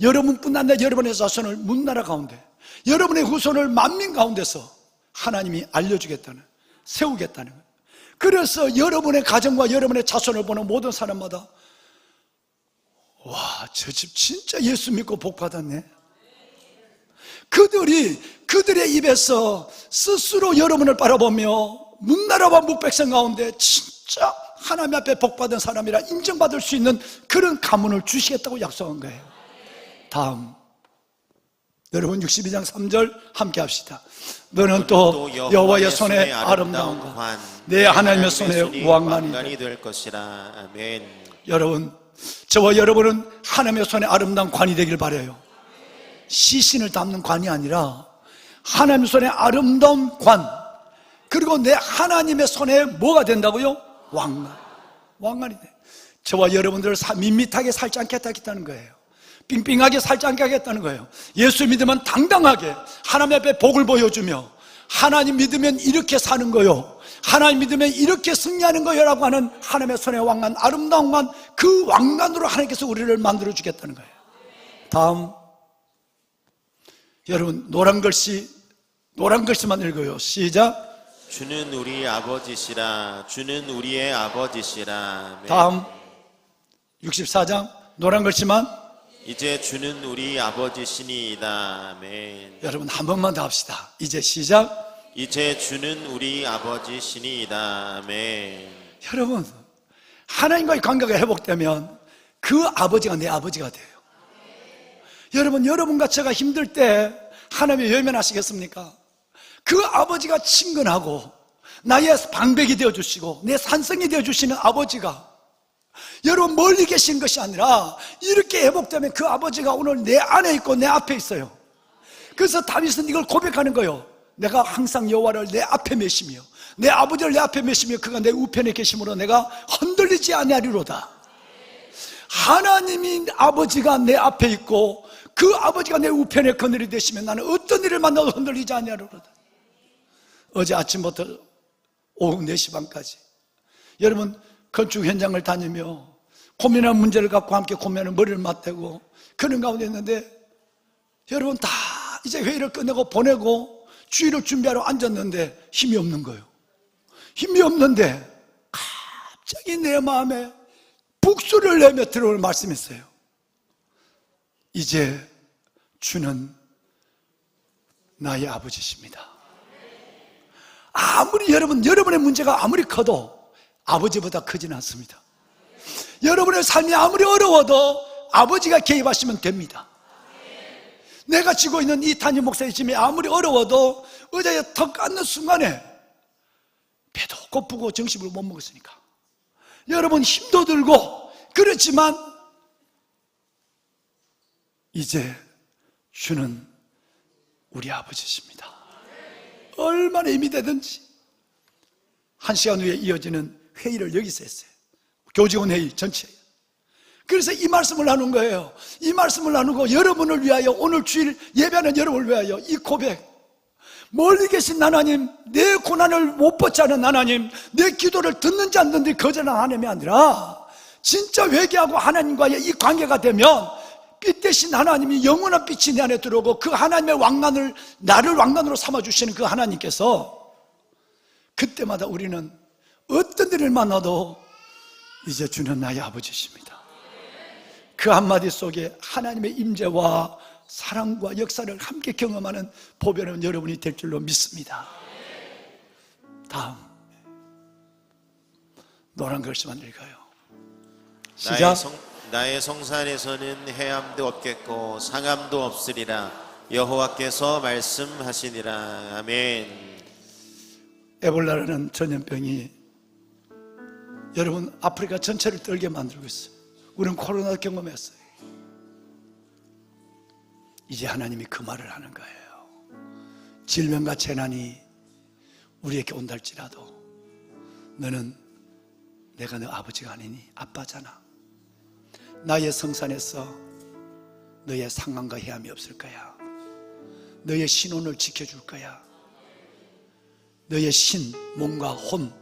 여러분뿐 아니라 여러분의 자손을 문나라 가운데, 여러분의 후손을 만민 가운데서 하나님이 알려주겠다는, 세우겠다는 거예요. 그래서 여러분의 가정과 여러분의 자손을 보는 모든 사람마다 와, 저 집 진짜 예수 믿고 복 받았네. 그들의 입에서 스스로 여러분을 바라보며 문나라와 묵백성 가운데 진짜 하나님 앞에 복받은 사람이라 인정받을 수 있는 그런 가문을 주시겠다고 약속한 거예요. 다음, 여러분 62장 3절 함께 합시다. 너는 또 여호와의 손에 아름다운 것, 내 하나님의 손에 왕관이 될 것이라. 아멘. 여러분, 저와 여러분은 하나님의 손에 아름다운 관이 되길 바라요. 시신을 담는 관이 아니라 하나님의 손에 아름다운 관, 그리고 내 하나님의 손에 뭐가 된다고요? 왕관이 돼. 저와 여러분들을 밋밋하게 살지 않게 하겠다는 거예요. 빙빙하게 살지 않게 하겠다는 거예요. 예수 믿으면 당당하게 하나님 앞에 복을 보여주며, 하나님 믿으면 이렇게 사는 거요, 하나님 믿으면 이렇게 승리하는 거요 라고 하는 하나님의 손의 왕관, 아름다운 왕관, 그 왕관으로 하나님께서 우리를 만들어 주겠다는 거예요. 다음, 여러분 노란 글씨만 읽어요. 시작. 주는 우리 아버지시라. 주는 우리의 아버지시라. 아멘. 다음 64장 노란 글씨만. 이제 주는 우리 아버지시니이다. 아멘. 여러분 한 번만 더 합시다. 이제 시작. 이제 주는 우리 아버지시니이다. 아멘. 여러분, 하나님과의 관계가 회복되면 그 아버지가 내 아버지가 돼요. 여러분, 여러분과 제가 힘들 때 하나님이 외면하시겠습니까? 그 아버지가 친근하고 나의 방백이 되어주시고 내 산성이 되어주시는 아버지가 여러분 멀리 계신 것이 아니라 이렇게 회복되면 그 아버지가 오늘 내 안에 있고 내 앞에 있어요. 그래서 다윗은 이걸 고백하는 거예요. 내가 항상 여호와를 내 앞에 메시며 내 아버지를 내 앞에 메시며 그가 내 우편에 계심으로 내가 흔들리지 아니하리로다. 하나님이 아버지가 내 앞에 있고 그 아버지가 내 우편에 그늘이 되시면 나는 어떤 일을 만나도 흔들리지 아니하리로다. 어제 아침부터 오후 4시 반까지 여러분 건축 현장을 다니며 고민한 문제를 갖고 함께 고민하는 머리를 맞대고 그런 가운데 있는데 여러분 다 이제 회의를 끝내고 보내고 주일을 준비하러 앉았는데 힘이 없는 거예요. 힘이 없는데 갑자기 내 마음에 북소리를 내며 들어올 말씀이 있어요. 이제 주는 나의 아버지십니다. 아무리 여러분의 문제가 아무리 커도 아버지보다 크지는 않습니다. 여러분의 삶이 아무리 어려워도 아버지가 개입하시면 됩니다. 내가 지고 있는 이 담임 목사의 짐이 아무리 어려워도 의자에 턱 깎는 순간에 배도 고프고 정신을 못 먹었으니까 여러분 힘도 들고 그렇지만 이제 주는 우리 아버지십니다. 얼마나 힘이 되든지 1시간 후에 이어지는 회의를 여기서 했어요. 교직원 회의 전체. 그래서 이 말씀을 나눈 거예요. 이 말씀을 나누고 여러분을 위하여 오늘 주일 예배하는 여러분을 위하여 이 고백, 멀리 계신 하나님, 내 고난을 못 벗지 않은 하나님, 내 기도를 듣는지 안 듣는지 거절한 하나님이 아니라 진짜 회개하고 하나님과의 이 관계가 되면 빛 대신 하나님이 영원한 빛이 내 안에 들어오고 그 하나님의 왕관을 나를 왕관으로 삼아주시는 그 하나님께서 그때마다 우리는 어떤 일을 만나도 이제 주는 나의 아버지십니다. 그 한마디 속에 하나님의 임재와 사랑과 역사를 함께 경험하는 보배로운 여러분이 될 줄로 믿습니다. 다음 노란 글씨만 읽어요. 시작. 나의 성산에서는 해함도 없겠고 상함도 없으리라. 여호와께서 말씀하시니라. 아멘. 에볼라라는 전염병이 여러분 아프리카 전체를 떨게 만들고 있어요. 우리는 코로나 경험했어요. 이제 하나님이 그 말을 하는 거예요. 질병과 재난이 우리에게 온달지라도 너는 내가 너 아버지가 아니니 아빠잖아. 나의 성산에서 너의 상황과 해함이 없을 거야. 너의 신혼을 지켜줄 거야. 너의 신, 몸과 혼,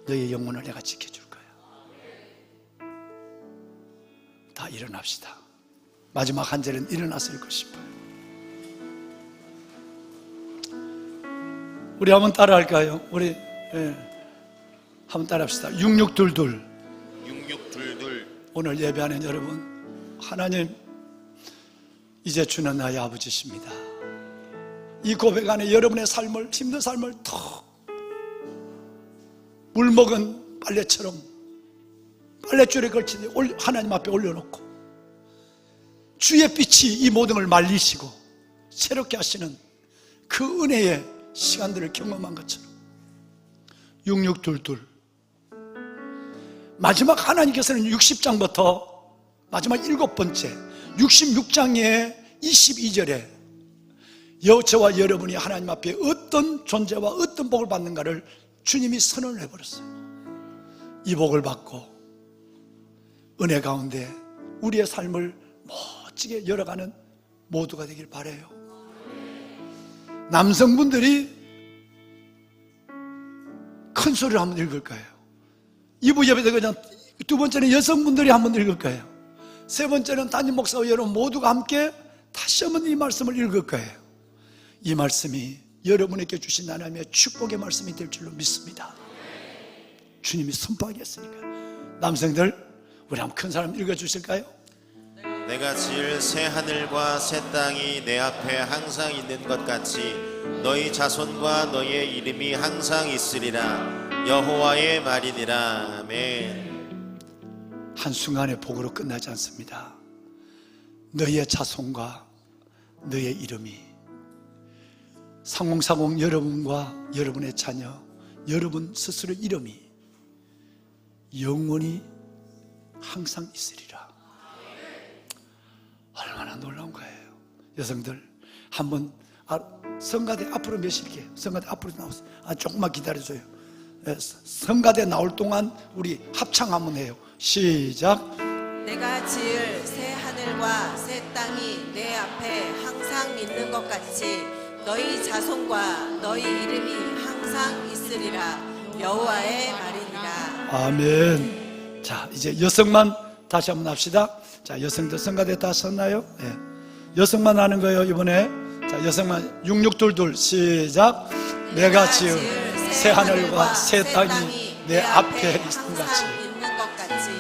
너의 영혼을 내가 지켜줄 거야. 다 일어납시다. 마지막 한 절은 일어나서 읽고 싶어요. 우리 한번 따라할까요? 우리 한번 따라합시다. 6622. 6622. 오늘 예배하는 여러분, 하나님 이제 주는 나의 아버지십니다. 이 고백 안에 여러분의 삶을, 힘든 삶을 더 물먹은 빨래처럼 빨랫줄에 걸친 하나님 앞에 올려놓고 주의 빛이 이 모든 걸 말리시고 새롭게 하시는 그 은혜의 시간들을 경험한 것처럼 6622 마지막 하나님께서는 60장부터 마지막 7번째 66장의 22절에 저와 여러분이 하나님 앞에 어떤 존재와 어떤 복을 받는가를 주님이 선언을 해버렸어요. 이 복을 받고 은혜 가운데 우리의 삶을 멋지게 열어가는 모두가 되길 바라요. 남성분들이 큰 소리로 한번 읽을 거예요. 2부 예배 되고 두 번째는 여성분들이 한번 읽을 거예요. 세 번째는 담임 목사와 여러분 모두가 함께 다시 한번 이 말씀을 읽을 거예요. 이 말씀이 여러분에게 주신 하나님의 축복의 말씀이 될 줄로 믿습니다. 주님이 선포하겠으니까. 남성들, 우리 한번 큰 사람 읽어주실까요? 내가 지을 새 하늘과 새 땅이 내 앞에 항상 있는 것 같이 너희 자손과 너희의 이름이 항상 있으리라. 여호와의 말이니라. 아멘. 한순간의 복으로 끝나지 않습니다. 너희의 자손과 너희의 이름이 상공사공 여러분과 여러분의 자녀, 여러분 스스로 이름이 영원히 항상 있으리라. 얼마나 놀라운 거예요. 여성들 한번 성가대 앞으로 몇실게요. 성가대 앞으로 나오세요. 조금만 기다려줘요. 성가대 나올 동안 우리 합창 한번 해요. 시작. 내가 지을 새 하늘과 새 땅이 내 앞에 항상 있는 것 같이 너희 자손과 너희 이름이 항상 있으리라. 여호와의 말이니라. 아멘. 자, 이제 여성만 다시 한번 합시다. 자, 여성들 성가대 다 썼나요? 네. 여성만 하는 거예요, 이번에. 자, 여성만 6622 시작. 내가 지을 새 하늘과 새 땅이 내 앞에 있는 것 같이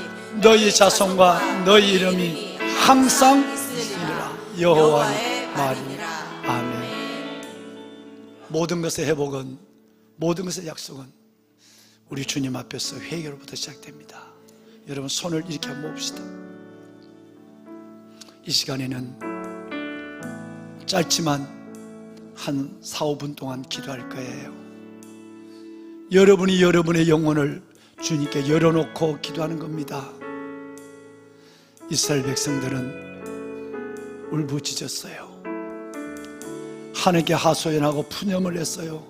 너희 자손과 너희 이름이 항상 있으리라. 여호와의 말이니라. 아멘. 모든 것의 회복은, 모든 것의 약속은 우리 주님 앞에서 회개로부터 시작됩니다. 여러분 손을 이렇게 한번 봅시다. 이 시간에는 짧지만 한 4-5분 동안 기도할 거예요. 여러분이 여러분의 영혼을 주님께 열어놓고 기도하는 겁니다. 이스라엘 백성들은 울부짖었어요. 하나님께 하소연하고 푸념을 했어요.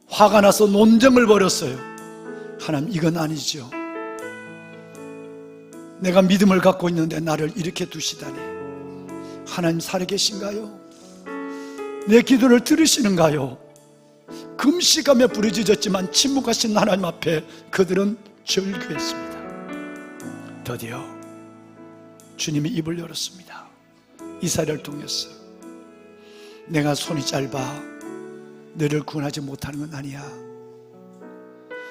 화가 나서 논쟁을 벌였어요. 하나님, 이건 아니죠. 내가 믿음을 갖고 있는데 나를 이렇게 두시다니. 하나님 살아계신가요? 내 기도를 들으시는가요? 금식하며 부르짖었지만 침묵하신 하나님 앞에 그들은 절규했습니다. 드디어 주님이 입을 열었습니다. 이사야를 통해서 내가 손이 짧아 너를 구원하지 못하는 건 아니야.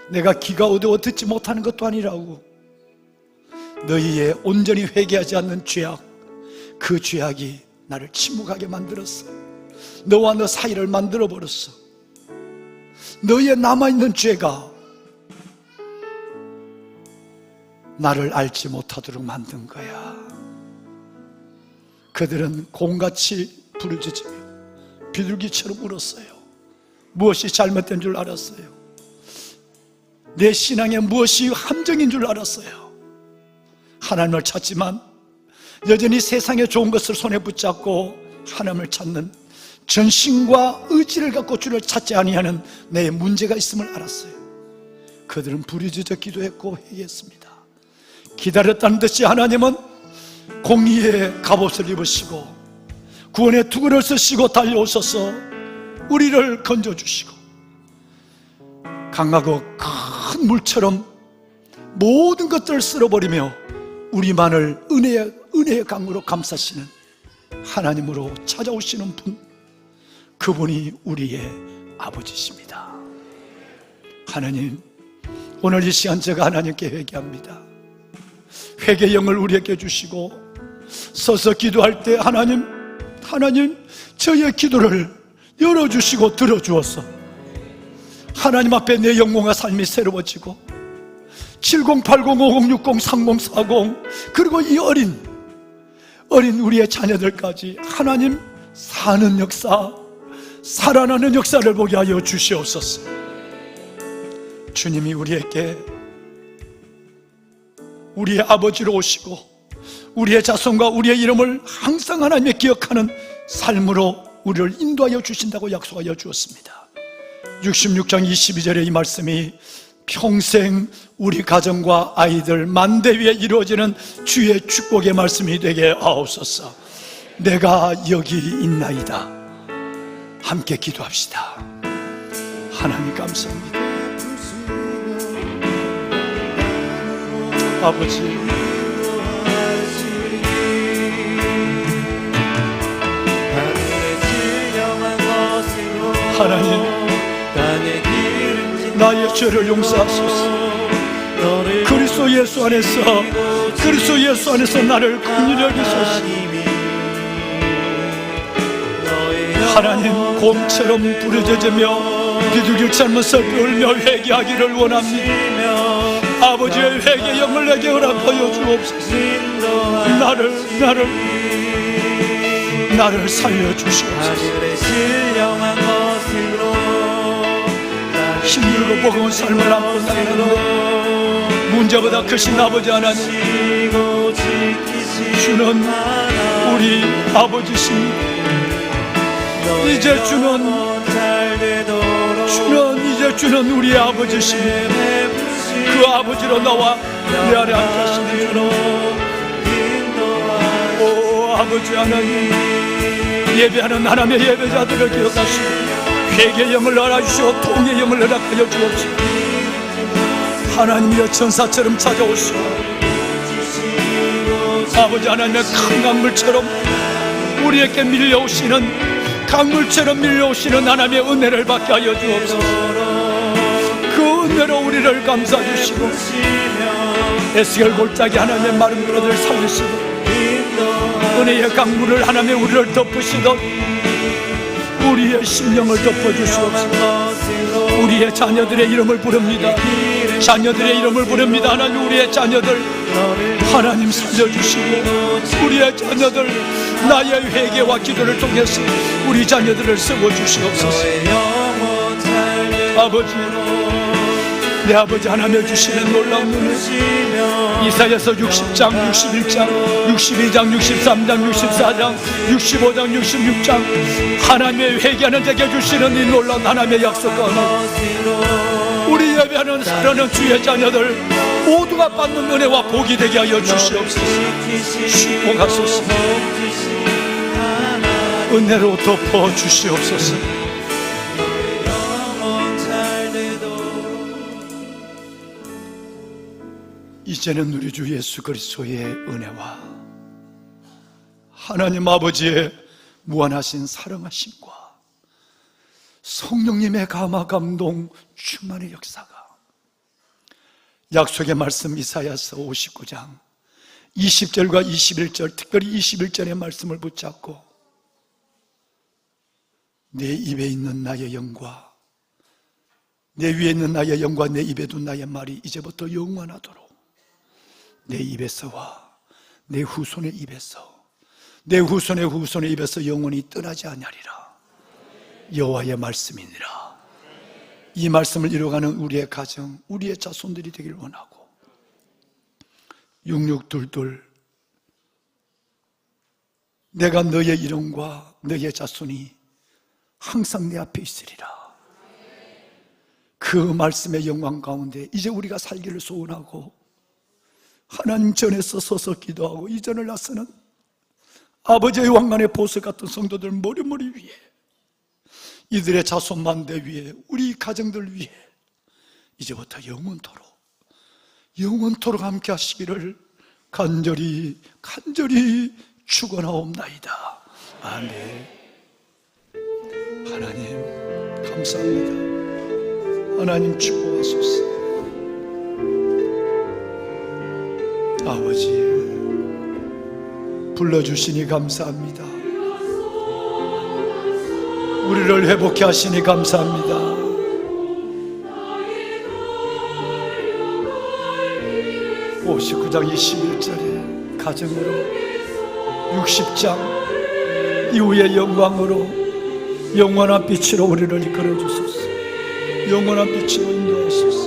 내가 귀가 어두워 듣지 못하는 것도 아니라고. 너희의 온전히 회개하지 않는 죄악, 그 죄악이 나를 침묵하게 만들었어. 너와 너 사이를 만들어버렸어. 너희의 남아있는 죄가 나를 알지 못하도록 만든 거야. 그들은 곰같이 부르짖으며 비둘기처럼 울었어요. 무엇이 잘못된 줄 알았어요. 내 신앙에 무엇이 함정인 줄 알았어요. 하나님을 찾지만 여전히 세상의 좋은 것을 손에 붙잡고 하나님을 찾는 전심과 의지를 갖고 주를 찾지 아니하는 내 문제가 있음을 알았어요. 그들은 부르짖어 기도했고 회개했습니다. 기다렸다는 듯이 하나님은 공의의 갑옷을 입으시고 구원의 투구를 쓰시고 달려오셔서 우리를 건져주시고 강하고 큰 물처럼 모든 것들을 쓸어버리며 우리만을 은혜의 강으로 감싸시는 하나님으로 찾아오시는 분, 그분이 우리의 아버지십니다. 하나님, 오늘 이 시간 제가 하나님께 회개합니다. 회개의 영을 우리에게 주시고 서서 기도할 때 하나님 저의 기도를 열어주시고 들어주어서 하나님 앞에 내 영혼과 삶이 새로워지고 70, 80, 50, 60, 30, 40 그리고 이 어린 우리의 자녀들까지 하나님 사는 역사, 살아나는 역사를 보게 하여 주시옵소서. 주님이 우리에게 우리의 아버지로 오시고 우리의 자손과 우리의 이름을 항상 하나님의 기억하는 삶으로 우리를 인도하여 주신다고 약속하여 주었습니다. 66장 22절의 이 말씀이 평생 우리 가정과 아이들 만대 위에 이루어지는 주의 축복의 말씀이 되게 하옵소서. 내가 여기 있나이다. 함께 기도합시다. 하나님 감사합니다. 아버지, 하나님, 나의 죄를 용서하소서. 그리스도 예수 안에서 나를 긍휼히 여기소서. 하나님, 곰처럼 부르짖으며 비둘기 잘못을 울며 회개하기를 원합니다. 아버지의 회개 영을 내게 허락하여 주옵소서. 나를 살려주시옵소서. 힘들고 버거운 삶을 안고 살았는데 문제보다 크신 아버지 하나님, 주는 우리 아버지십니다. 이제 주는 우리의 아버지십니다. 그 아버지로 나와 내 아래 앉게 하시니 오 아버지 하나님, 예배하는 하나님의 예배자들을 기억하시고 회개의 영을 알아주시고 통의 영을 허락하여 주옵시고 하나님의 천사처럼 찾아오시고 아버지 하나님의 큰 강물처럼 우리에게 강물처럼 밀려오시는 하나님의 은혜를 받게 하여 주옵소서. 그 은혜로 우리를 감싸주시고 에스겔 골짜기 하나님의 마른 그릇을 살리시고 은혜의 강물을 하나님의 우리를 덮으시던 우리의 심령을 덮어주시옵소서. 우리의 자녀들의 이름을 부릅니다. 하나님, 우리의 자녀들 하나님 살려주시고 우리의 자녀들 나의 회개와 기도를 통해서 우리 자녀들을 세워주시옵소서. 아버지, 내 아버지 하나님 주시는 놀라운 은혜, 이사야서 60장, 61장, 62장, 63장, 64장, 65장, 66장 하나님의 회개하는 자에게 주시는 이 놀라운 하나님의 약속과 은혜, 우리 예배하는 사랑하는 주의 자녀들 모두가 받는 은혜와 복이 되게 하여 주시옵소서. 축복하소서. 은혜로 덮어 주시옵소서. 이제는 우리 주 예수 그리스도의 은혜와 하나님 아버지의 무한하신 사랑하심과 성령님의 감화 감동 충만의 역사가 약속의 말씀 이사야서 59장 20절과 21절, 특별히 21절의 말씀을 붙잡고 내 입에 있는 나의 영과 내 위에 있는 나의 영과 내 입에 둔 나의 말이 이제부터 영원하도록 내 입에서와 내 후손의 입에서 내 후손의 후손의 입에서 영원히 떠나지 아니하리라. 여호와의 말씀이니라. 이 말씀을 이루어가는 우리의 가정, 우리의 자손들이 되기를 원하고 6622 내가 너의 이름과 너의 자손이 항상 내 앞에 있으리라. 그 말씀의 영광 가운데 이제 우리가 살기를 소원하고 하나님 전에서 서서 기도하고 이전을 나서는 아버지의 왕관의 보석 같은 성도들 머리머리 위에, 이들의 자손만대 위에, 우리 가정들 위에 이제부터 영원토록 함께 하시기를 간절히 축원하옵나이다. 아멘. 하나님 감사합니다. 하나님 축복하소서. 아버지 불러주시니 감사합니다. 우리를 회복케 하시니 감사합니다. (59장 21절에) 가정으로, 60장 이후의 영광으로, 영원한 빛으로 우리를 이끌어 주소서. 영원한 빛으로 인도하소서.